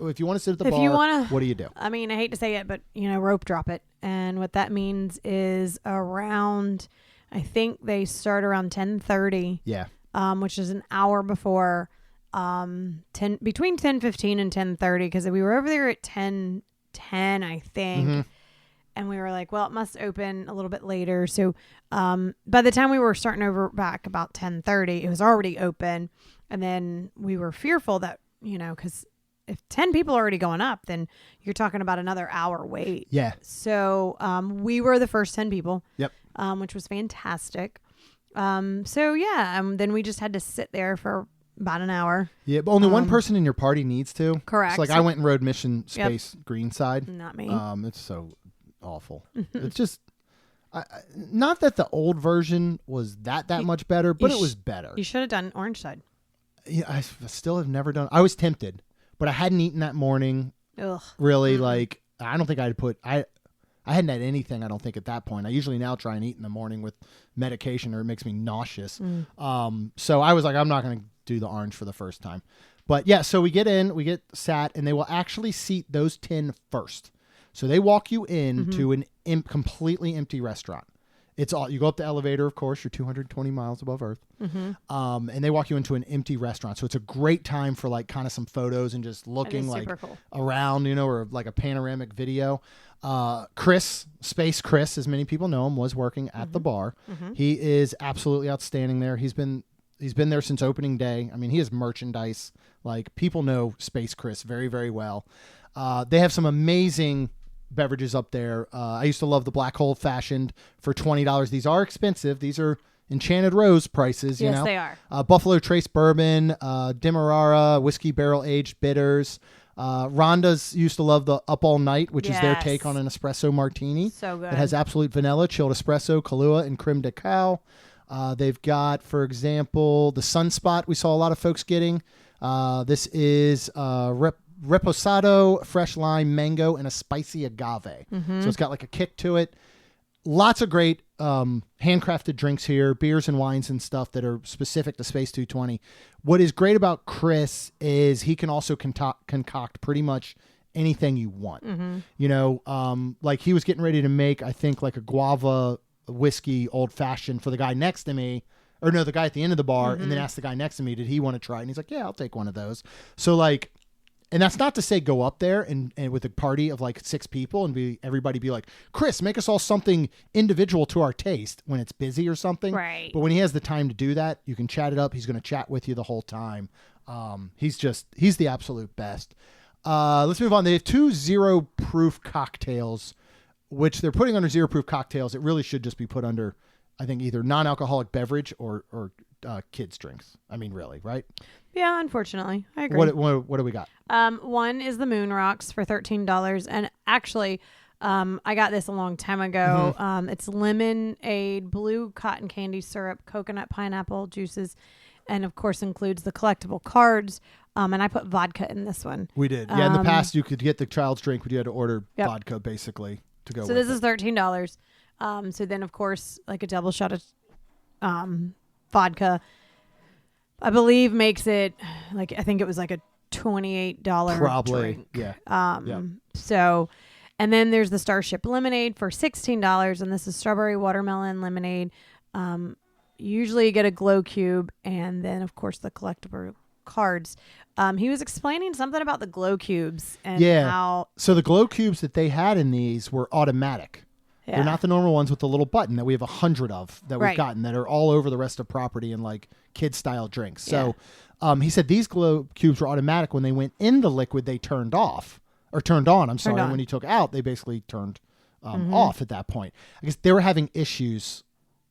Speaker 1: If you want to sit at the bar, what do you do?
Speaker 3: I mean, I hate to say it, but, rope drop it. And what that means is around, I think they start around 10:30.
Speaker 1: Yeah.
Speaker 3: Which is an hour before, between 10:15 and 10:30, because we were over there at 10:10, I think. And we were like, well, it must open a little bit later. So by the time we were starting over back about 10:30, it was already open. And then we were fearful that, because if 10 people are already going up, then you're talking about another hour wait.
Speaker 1: Yeah.
Speaker 3: So we were the first 10 people.
Speaker 1: Yep.
Speaker 3: Which was fantastic. Then we just had to sit there for about an hour.
Speaker 1: Yeah, but only one person in your party needs to.
Speaker 3: Correct.
Speaker 1: It's like I went and rode Mission Space Greenside.
Speaker 3: Not me.
Speaker 1: It's so awful. It's just not that the old version was that much better, but it was better.
Speaker 3: You should have done Orange Side.
Speaker 1: Yeah, I still have never done. I was tempted, but I hadn't eaten that morning.
Speaker 3: Ugh.
Speaker 1: Really, like I don't think I hadn't had anything. I don't think at that point. I usually now try and eat in the morning with medication, or it makes me nauseous. So I was like, I'm not going to do the orange for the first time. But yeah, so we get sat, and they will actually seat those 10 first. So they walk you in to an completely empty restaurant. It's all, you go up the elevator, of course, you're 220 miles above Earth. And they walk you into an empty restaurant. So it's a great time for like kind of some photos and just looking like
Speaker 3: cool.
Speaker 1: around, or like a panoramic video. Chris, Space Chris, as many people know him, was working at the bar. He is absolutely outstanding there. He's been there since opening day. I mean, he has merchandise. Like, people know Space Chris very, very well. They have some amazing beverages up there. I used to love the Black Hole Fashioned for $20. These are expensive. These are Enchanted Rose prices, you know.
Speaker 3: Yes, they are.
Speaker 1: Buffalo Trace Bourbon, Demerara, Whiskey Barrel Aged Bitters. Rhonda's used to love the Up All Night, which is their take on an espresso martini.
Speaker 3: So good.
Speaker 1: It has absolute vanilla, chilled espresso, Kahlua, and creme de cow. They've got, for example, the Sunspot we saw a lot of folks getting. This is reposado, fresh lime, mango, and a spicy agave. So it's got like a kick to it. Lots of great handcrafted drinks here, beers and wines and stuff that are specific to Space 220. What is great about Chris is he can also concoct pretty much anything you want. Like he was getting ready to make, I think, like a guava whiskey old fashioned for the guy next to me. Or no, the guy at the end of the bar, and then asked the guy next to me, did he want to try it? And he's like, yeah, I'll take one of those. So like, and that's not to say go up there and with a party of like 6 people and everybody be like, Chris, make us all something individual to our taste when it's busy or something.
Speaker 3: Right.
Speaker 1: But when he has the time to do that, you can chat it up. He's going to chat with you the whole time. He's the absolute best. Let's move on. They have 2 zero proof cocktails, which they're putting under zero proof cocktails. It really should just be put under, I think, either non-alcoholic beverage or kids drinks. I mean, really, right?
Speaker 3: Yeah, unfortunately. I agree.
Speaker 1: What do we got?
Speaker 3: One is the Moon Rocks for $13. And actually, I got this a long time ago. It's lemonade, blue cotton candy syrup, coconut pineapple juices, and of course includes the collectible cards. And I put vodka in this one.
Speaker 1: We did. Yeah, in the past you could get the child's drink, but you had to order vodka basically to go with it.
Speaker 3: So this is $13. So then, of course, like a double shot of vodka, I believe makes it like, I think it was like a $28
Speaker 1: probably
Speaker 3: drink.
Speaker 1: Yeah.
Speaker 3: So, and then there's the Starship Lemonade for $16, and this is strawberry watermelon lemonade. Usually you get a glow cube, and then of course the collectible cards. He was explaining something about the glow cubes and how.
Speaker 1: So the glow cubes that they had in these were automatic.
Speaker 3: Yeah.
Speaker 1: They're not the normal ones with the little button that we have 100 of that we've gotten that are all over the rest of property and like kid style drinks. So he said these glow cubes were automatic. When they went in the liquid, they turned on. When he took out, they basically turned off at that point. I guess they were having issues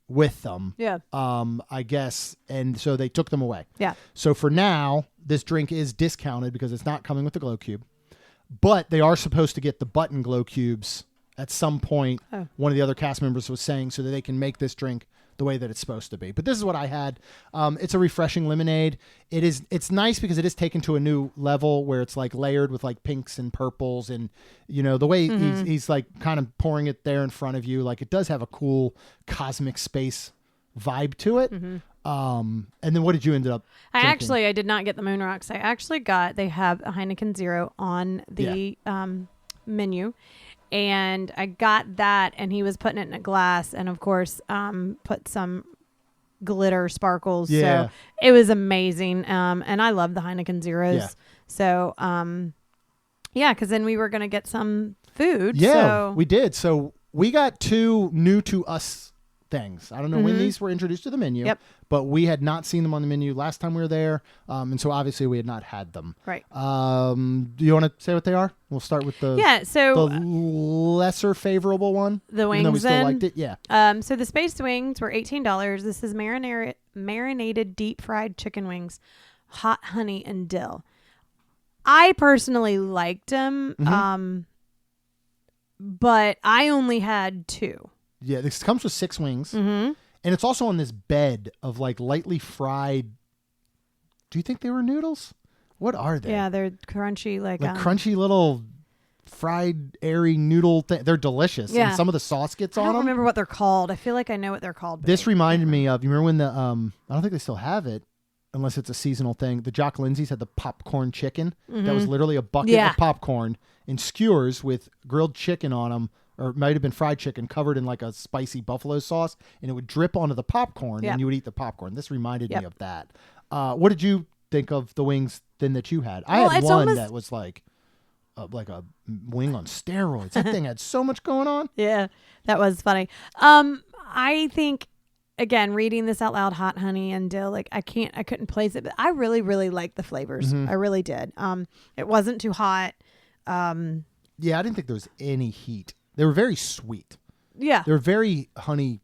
Speaker 1: with them.
Speaker 3: Yeah.
Speaker 1: I guess. And so they took them away.
Speaker 3: Yeah.
Speaker 1: So for now, this drink is discounted because it's not coming with the glow cube, but they are supposed to get the button glow cubes at some point. One of the other cast members was saying, so that they can make this drink the way that it's supposed to be. But this is what I had. It's a refreshing lemonade. It's nice because it is taken to a new level where it's like layered with like pinks and purples, and the way he's like kind of pouring it there in front of you, like it does have a cool cosmic space vibe to it. And then what did you end up drinking?
Speaker 3: I did not get the Moon Rocks. They have a Heineken Zero on the menu. And I got that, and he was putting it in a glass, and of course, put some glitter sparkles.
Speaker 1: Yeah.
Speaker 3: So it was amazing. And I love the Heineken Zeros.
Speaker 1: Yeah.
Speaker 3: So, because then we were going to get some food.
Speaker 1: Yeah, we did. So we got 2 new to us things. I don't know when these were introduced to the menu, but we had not seen them on the menu last time we were there. And so obviously we had not had them.
Speaker 3: Right.
Speaker 1: Do you want to say what they are? We'll start with the lesser favorable one.
Speaker 3: The wings,
Speaker 1: even though we still liked it. Yeah.
Speaker 3: So the Space Wings were $18. This is marinated deep fried chicken wings, hot honey and dill. I personally liked them, but I only had 2.
Speaker 1: Yeah, this comes with 6 wings, and it's also on this bed of like lightly fried. Do you think they were noodles? What are they?
Speaker 3: Yeah, they're crunchy, like
Speaker 1: crunchy little fried, airy noodle thing. They're delicious. Yeah, and some of the sauce gets on them.
Speaker 3: I don't remember what they're called. I feel like I know what they're called.
Speaker 1: This reminded me of, you remember when the I don't think they still have it, unless it's a seasonal thing. The Jock Lindsay's had the popcorn chicken. That was literally a bucket of popcorn and skewers with grilled chicken on them, or it might have been fried chicken covered in like a spicy buffalo sauce, and it would drip onto the popcorn, and you would eat the popcorn. This reminded me of that. What did you think of the wings then that you had? I had one that was like a wing on steroids. That thing had so much going on.
Speaker 3: Yeah, that was funny. I think, again, reading this out loud, hot honey and dill, like I couldn't place it, but I really, really liked the flavors. I really did. It wasn't too hot.
Speaker 1: Yeah, I didn't think there was any heat. They were very sweet.
Speaker 3: Yeah.
Speaker 1: They were very honey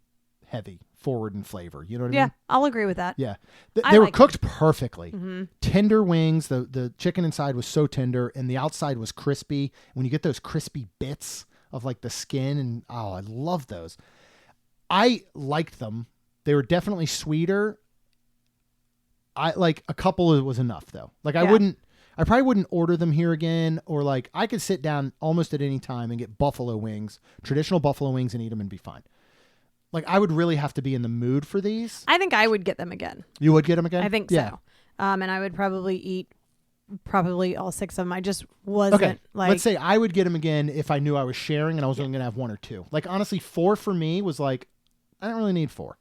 Speaker 1: heavy, forward in flavor. You know what I mean?
Speaker 3: Yeah, I'll agree with that.
Speaker 1: Yeah. They were cooked perfectly. Tender wings. The chicken inside was so tender and the outside was crispy. When you get those crispy bits of like the skin, and I love those. I liked them. They were definitely sweeter. I like a couple was enough though. Like I probably wouldn't order them here again, or like I could sit down almost at any time and get buffalo wings, traditional buffalo wings, and eat them and be fine. Like I would really have to be in the mood for these.
Speaker 3: I think I would get them again.
Speaker 1: You would get them again?
Speaker 3: I think so. And I would probably eat all 6 of them. I just wasn't like.
Speaker 1: Let's say I would get them again if I knew I was sharing and I was only going to have 1 or 2. Like honestly, 4 for me was like, I don't really need 4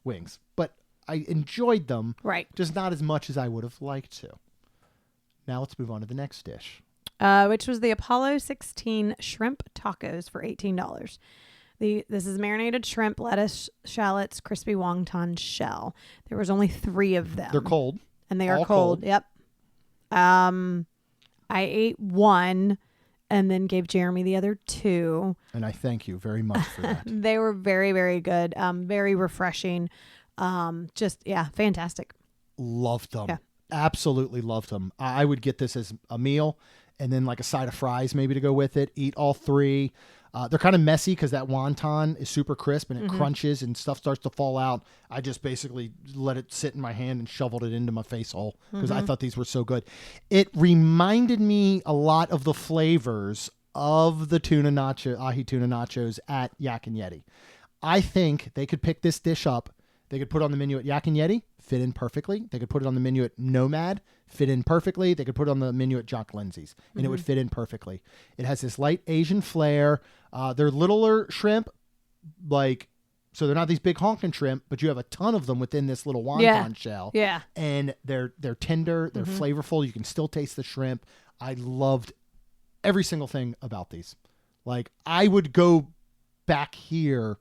Speaker 1: wings, but I enjoyed them.
Speaker 3: Right.
Speaker 1: Just not as much as I would have liked to. Now let's move on to the next dish.
Speaker 3: Which was the Apollo 16 shrimp tacos for $18. This is marinated shrimp, lettuce, shallots, crispy wonton shell. There was only 3 of them.
Speaker 1: They're cold.
Speaker 3: And they are cold. Yep. I ate 1 and then gave Jeremy the other 2.
Speaker 1: And I thank you very much for that.
Speaker 3: They were very, very good. Very refreshing. Fantastic.
Speaker 1: Loved them.
Speaker 3: Yeah.
Speaker 1: Absolutely loved them. I would get this as a meal and then like a side of fries maybe to go with it. Eat all 3. They're kind of messy because that wonton is super crisp and it crunches and stuff starts to fall out. I just basically let it sit in my hand and shoveled it into my face hole because I thought these were so good. It reminded me a lot of the flavors of the ahi tuna nachos at Yak and Yeti. I think they could pick this dish up. They could put it on the menu at Yak and Yeti, fit in perfectly. They could put it on the menu at Nomad, fit in perfectly. They could put it on the menu at Jock Lindsay's, and it would fit in perfectly. It has this light Asian flair. They're littler shrimp, so they're not these big honking shrimp, but you have a ton of them within this little wonton shell.
Speaker 3: Yeah.
Speaker 1: And they're tender, they're flavorful. You can still taste the shrimp. I loved every single thing about these. Like I would go back here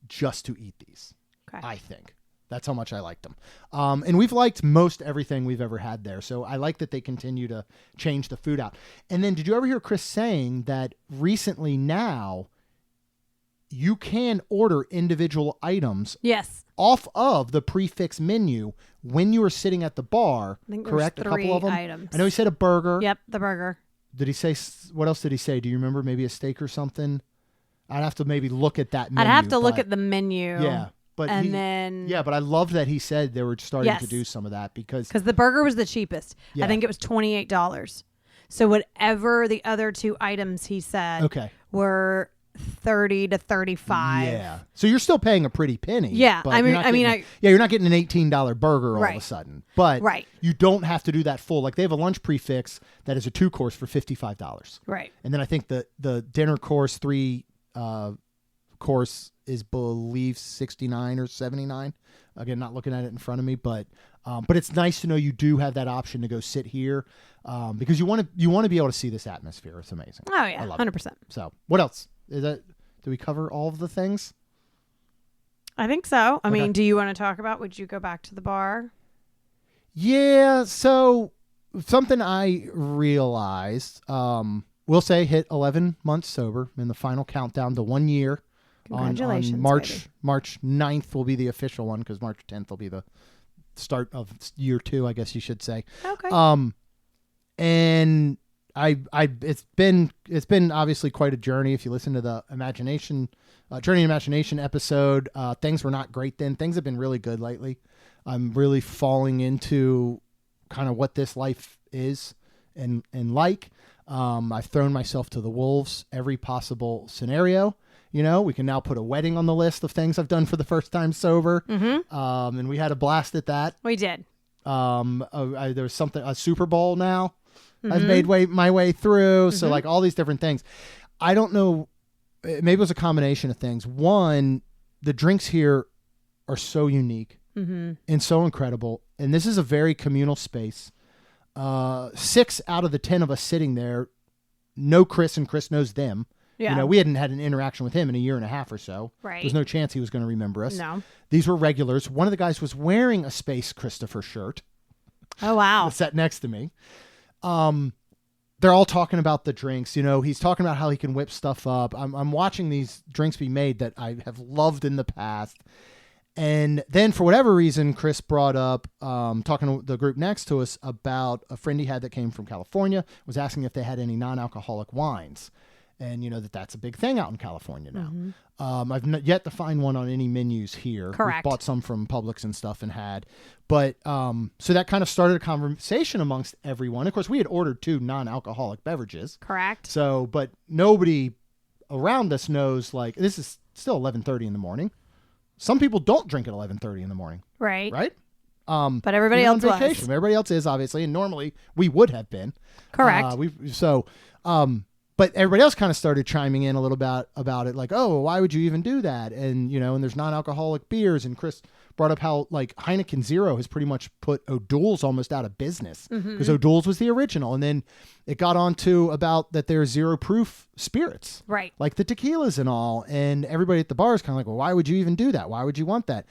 Speaker 1: just to eat these. Okay. I think. That's how much I liked them. And we've liked most everything we've ever had there. So I like that they continue to change the food out. And then did you ever hear Chris saying that recently now you can order individual items off of the prefix menu when you are sitting at the bar,
Speaker 3: I think
Speaker 1: correct?
Speaker 3: There's 3
Speaker 1: a couple of them?
Speaker 3: items.
Speaker 1: I know he said a burger.
Speaker 3: Yep, the burger.
Speaker 1: Did he say, what else did he say? Do you remember? Maybe a steak or something? I'd have to maybe look at that menu.
Speaker 3: I'd have to look at the menu.
Speaker 1: Yeah. But I loved that he said they were starting to do some of that because
Speaker 3: the burger was the cheapest. I think it was $28. So whatever the other 2 items he said were $30 to $35.
Speaker 1: Yeah. So you're still paying a pretty penny.
Speaker 3: Yeah.
Speaker 1: But you're not getting an $18 burger all of a sudden. But you don't have to do that full. Like they have a lunch prefix that is a 2-course for $55.
Speaker 3: Right.
Speaker 1: And then I think the dinner course 3 course is believe 69 or 79. Again, not looking at it in front of me, but it's nice to know you do have that option to go sit here because you want to be able to see this atmosphere. It's amazing.
Speaker 3: Oh yeah,
Speaker 1: I love
Speaker 3: 100%.
Speaker 1: It. So what else? Did we cover all of the things?
Speaker 3: I think so. I mean, do you want to talk about? Would you go back to the bar?
Speaker 1: Yeah. So something I realized. We'll say hit 11 months sober in the final countdown to 1 year.
Speaker 3: Congratulations,
Speaker 1: on March 9th will be the official one because March 10th will be the start of year 2, I guess you should say.
Speaker 3: Okay.
Speaker 1: And it's been obviously quite a journey. If you listen to the Journey Imagination episode, things were not great then. Things have been really good lately. I'm really falling into kind of what this life is and like. I've thrown myself to the wolves, every possible scenario. We can now put a wedding on the list of things I've done for the first time sober. And we had a blast at that.
Speaker 3: We did.
Speaker 1: There was a Super Bowl now. I've made my way through. So like all these different things. I don't know maybe it was a combination of things. One, the drinks here are so unique and so incredible. And this is a very communal space. 6 out of the 10 of us sitting there know Chris, and Chris knows them.
Speaker 3: Yeah.
Speaker 1: You know, we hadn't had an interaction with him in a year and a half or so.
Speaker 3: Right.
Speaker 1: There's no chance he was going to remember us.
Speaker 3: No.
Speaker 1: These were regulars. One of the guys was wearing a Space Christopher shirt.
Speaker 3: Oh, wow.
Speaker 1: Sat next to me. They're all talking about the drinks. You know, he's talking about how he can whip stuff up. I'm watching these drinks be made that I have loved in the past. And then for whatever reason, Chris brought up, talking to the group next to us about a friend he had that came from California, was asking if they had any non-alcoholic wines. And you know that's a big thing out in California now. I've not yet to find one on any menus here.
Speaker 3: Correct.
Speaker 1: We've bought some from Publix and stuff and had. But so that kind of started a conversation amongst everyone. Of course, we had ordered 2 non-alcoholic beverages.
Speaker 3: Correct.
Speaker 1: So, but nobody around us knows, like, this is still 11:30 in the morning. Some people don't drink at 11:30 in the morning.
Speaker 3: Right.
Speaker 1: Right?
Speaker 3: But everybody else
Speaker 1: on vacation.
Speaker 3: was.
Speaker 1: Everybody else is, obviously, and normally we would have been.
Speaker 3: Correct.
Speaker 1: But everybody else kind of started chiming in a little bit about it, like, oh, why would you even do that? And, you know, and there's non-alcoholic beers. And Chris brought up how, like, Heineken Zero has pretty much put O'Doul's almost out of business because O'Doul's was the original. And then it got on to about that there's zero-proof spirits.
Speaker 3: Right.
Speaker 1: Like the tequilas and all. And everybody at the bar is kind of like, well, why would you even do that? Why would you want that?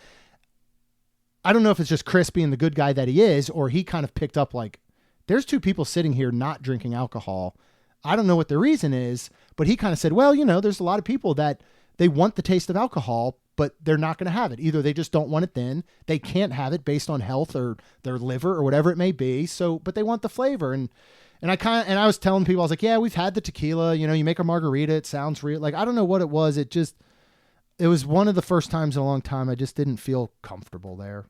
Speaker 1: I don't know if it's just Chris being the good guy that he is, or he kind of picked up, like, there's 2 people sitting here not drinking alcohol. I don't know what the reason is, but he kind of said, well, you know, there's a lot of people that they want the taste of alcohol, but they're not going to have it. Either they just don't want it then, they can't have it based on health or their liver or whatever it may be. So, but they want the flavor. And I was telling people, I was like, yeah, we've had the tequila, you know, you make a margarita, it sounds real. Like, I don't know what it was. It was one of the first times in a long time I just didn't feel comfortable there.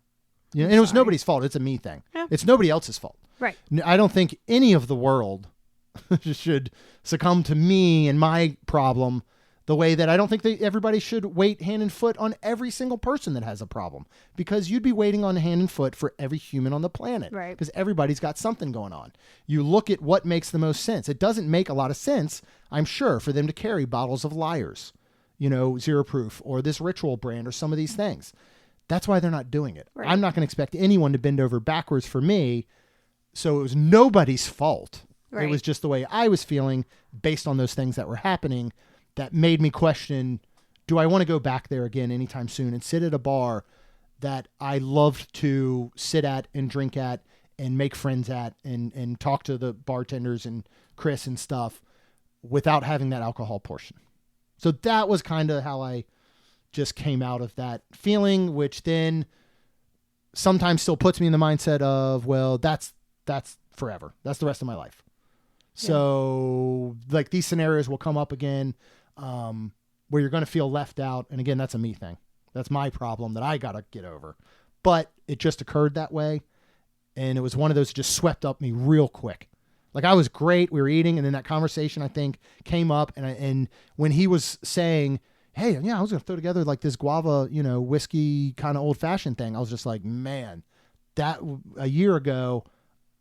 Speaker 1: You know, and it was nobody's fault. It's a me thing. Yeah. It's nobody else's fault.
Speaker 3: Right.
Speaker 1: I don't think any of the world should succumb to me and my problem the way that I don't think everybody should wait hand and foot on every single person that has a problem, because you'd be waiting on hand and foot for every human on the planet.
Speaker 3: Right.
Speaker 1: Because everybody's got something going on. You look at what makes the most sense. It doesn't make a lot of sense, I'm sure, for them to carry bottles of Liars, you know, Zero Proof or this Ritual brand or some of these things. That's why they're not doing it. Right. I'm not going to expect anyone to bend over backwards for me. So it was nobody's fault. Right. It was just the way I was feeling based on those things that were happening that made me question, do I want to go back there again anytime soon and sit at a bar that I loved to sit at and drink at and make friends at and talk to the bartenders and Chris and stuff without having that alcohol portion. So that was kind of how I just came out of that feeling, which then sometimes still puts me in the mindset of, well, that's forever. That's the rest of my life. So like these scenarios will come up again where you're going to feel left out. And again, that's a me thing. That's my problem that I got to get over. But it just occurred that way. And it was one of those that just swept up me real quick. Like I was great. We were eating. And then that conversation, I think, came up. And when he was saying, hey, yeah, I was going to throw together like this guava, you know, whiskey kind of old fashioned thing. I was just like, man, that a year ago,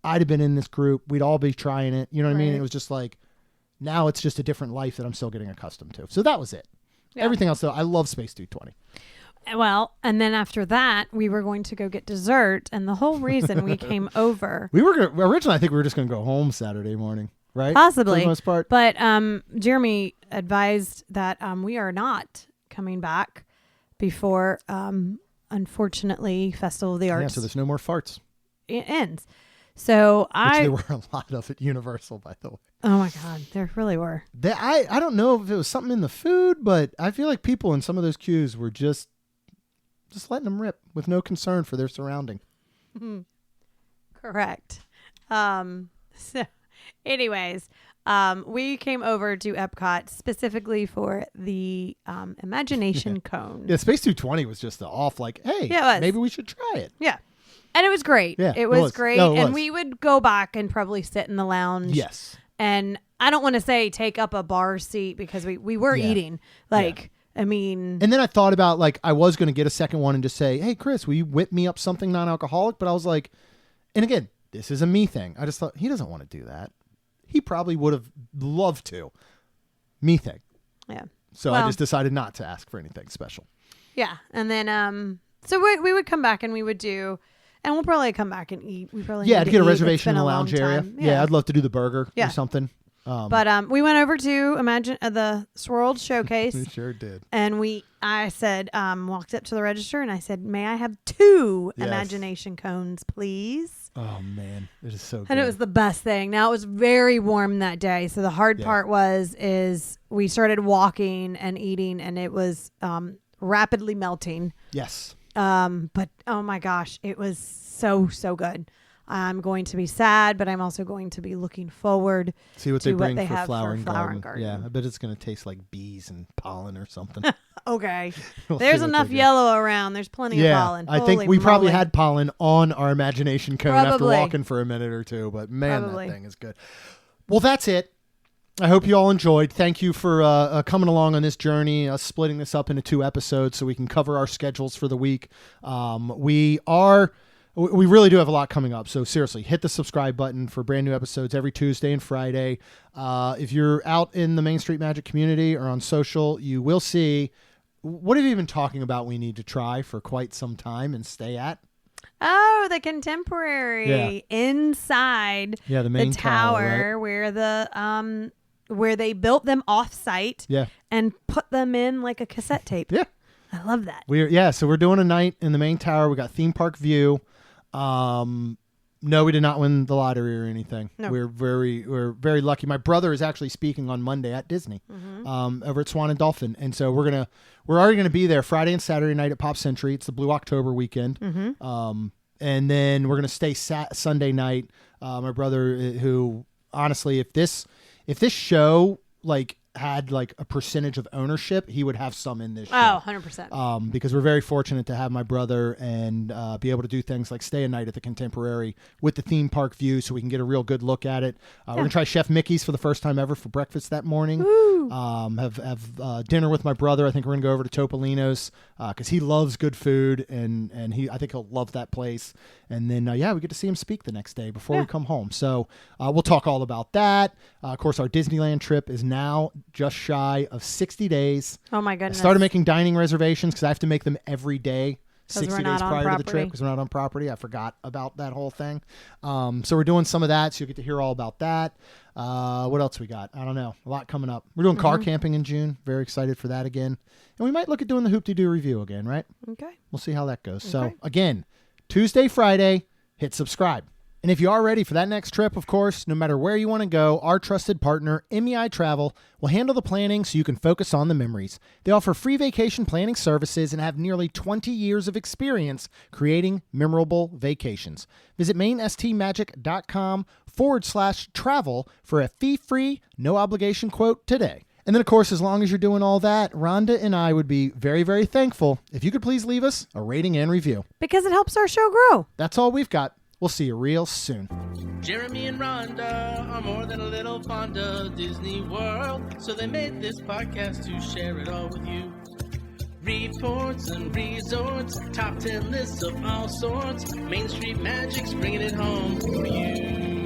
Speaker 1: I'd have been in this group. We'd all be trying it. You know what I mean? It was just like, now it's just a different life that I'm still getting accustomed to. So that was it. Yeah. Everything else, though, I love Space 220.
Speaker 3: Well, and then after that, we were going to go get dessert. And the whole reason we came over.
Speaker 1: Originally, I think we were just going to go home Saturday morning, right?
Speaker 3: Possibly.
Speaker 1: For the most part.
Speaker 3: But Jeremy advised that we are not coming back before, unfortunately, Festival of the Arts.
Speaker 1: Yeah, so there's no more farts.
Speaker 3: It ends. So
Speaker 1: Which there were a lot of at Universal, by the way.
Speaker 3: Oh my God, there really were.
Speaker 1: I don't know if it was something in the food, but I feel like people in some of those queues were just letting them rip with no concern for their surrounding.
Speaker 3: Correct. So anyways, we came over to Epcot specifically for the Imagination Cone.
Speaker 1: Yeah, Space 220 was just off like, hey, maybe we should try it.
Speaker 3: Yeah. And it was great.
Speaker 1: Yeah,
Speaker 3: it was great.
Speaker 1: No,
Speaker 3: and we would go back and probably sit in the lounge.
Speaker 1: Yes.
Speaker 3: And I don't want to say take up a bar seat because we were eating. I mean.
Speaker 1: And then I thought about like I was going to get a second one and just say, hey, Chris, will you whip me up something non-alcoholic? But I was like, and again, this is a me thing. I just thought he doesn't want to do that. He probably would have loved to. Me thing.
Speaker 3: Yeah.
Speaker 1: So I just decided not to ask for anything special.
Speaker 3: Yeah. And then, so we would come back and we would do, and we'll probably come back and eat. We probably
Speaker 1: to get a
Speaker 3: eat.
Speaker 1: reservation in
Speaker 3: It's
Speaker 1: the
Speaker 3: been a
Speaker 1: lounge
Speaker 3: long
Speaker 1: area.
Speaker 3: time.
Speaker 1: Yeah, I'd love to do the burger or something.
Speaker 3: But we went over to the Swirled Showcase.
Speaker 1: We sure did.
Speaker 3: And I said, walked up to the register and I said, may I have 2 imagination cones, please?
Speaker 1: Oh man, it is so good.
Speaker 3: And it was the best thing. Now it was very warm that day. So the hard part is we started walking and eating and it was rapidly melting.
Speaker 1: Yes.
Speaker 3: But oh my gosh, it was so good. I'm going to be sad, but I'm also going to be looking forward.
Speaker 1: See what they bring for
Speaker 3: have
Speaker 1: flower and garden.
Speaker 3: garden.
Speaker 1: Yeah, I bet it's going to taste like bees and pollen or something.
Speaker 3: Okay.
Speaker 1: We'll
Speaker 3: There's
Speaker 1: see what
Speaker 3: enough
Speaker 1: they do.
Speaker 3: yellow around. There's plenty of pollen.
Speaker 1: I think
Speaker 3: Holy
Speaker 1: we probably
Speaker 3: moly.
Speaker 1: had pollen on our imagination cone after
Speaker 3: Probably.
Speaker 1: walking for a minute or two, but man,
Speaker 3: Probably.
Speaker 1: that thing is good. Well, that's it. I hope you all enjoyed. Thank you for coming along on this journey, splitting this up into 2 episodes so we can cover our schedules for the week. We really do have a lot coming up. So seriously, hit the subscribe button for brand new episodes every Tuesday and Friday. If you're out in the Main Street Magic community or on social, you will see what have you been talking about we need to try for quite some time and stay at.
Speaker 3: Oh, the contemporary inside
Speaker 1: the main
Speaker 3: tower, right? Where they built them off-site and put them in like a cassette tape.
Speaker 1: Yeah.
Speaker 3: I love that.
Speaker 1: So we're doing a night in the main tower. We got theme park view. No, we did not win the lottery or anything.
Speaker 3: No.
Speaker 1: We're very lucky. My brother is actually speaking on Monday at Disney, over at Swan and Dolphin. And so we're already going to be there Friday and Saturday night at Pop Century. It's the Blue October weekend. And then we're going to stay Sunday night. My brother, who honestly, if this show had like a percentage of ownership, he would have some in this show.
Speaker 3: Oh, 100%.
Speaker 1: Because we're very fortunate to have my brother and be able to do things like stay a night at the Contemporary with the theme park view so we can get a real good look at it. We're going to try Chef Mickey's for the first time ever for breakfast that morning. Have dinner with my brother. I think we're going to go over to Topolino's because he loves good food and I think he'll love that place. And then, we get to see him speak the next day before we come home. So we'll talk all about that. Of course, our Disneyland trip is now just shy of 60 days.
Speaker 3: Oh my goodness.
Speaker 1: I started making dining reservations because I have to make them every day, 60 days prior to the trip because we're not on property. I forgot about that whole thing. So we're doing some of that, so you get to hear all about that. What else we got? I don't know. A lot coming up. We're doing car camping in June. Very excited for that again. And we might look at doing the Hoop-de-Doo review again, right?
Speaker 3: Okay.
Speaker 1: We'll see how that goes.
Speaker 3: Okay.
Speaker 1: So again, Tuesday, Friday, hit subscribe. And if you are ready for that next trip, of course, no matter where you want to go, our trusted partner, MEI Travel, will handle the planning so you can focus on the memories. They offer free vacation planning services and have nearly 20 years of experience creating memorable vacations. Visit mainstmagic.com/travel for a fee-free, no-obligation quote today. And then, of course, as long as you're doing all that, Rhonda and I would be very, very thankful if you could please leave us a rating and review.
Speaker 3: Because it helps our show grow.
Speaker 1: That's all we've got. We'll see you real soon.
Speaker 2: Jeremy and Rhonda are more than a little fond of Disney World, so they made this podcast to share it all with you. Reports and resorts, top 10 lists of all sorts, Main Street Magic's bringing it home for you.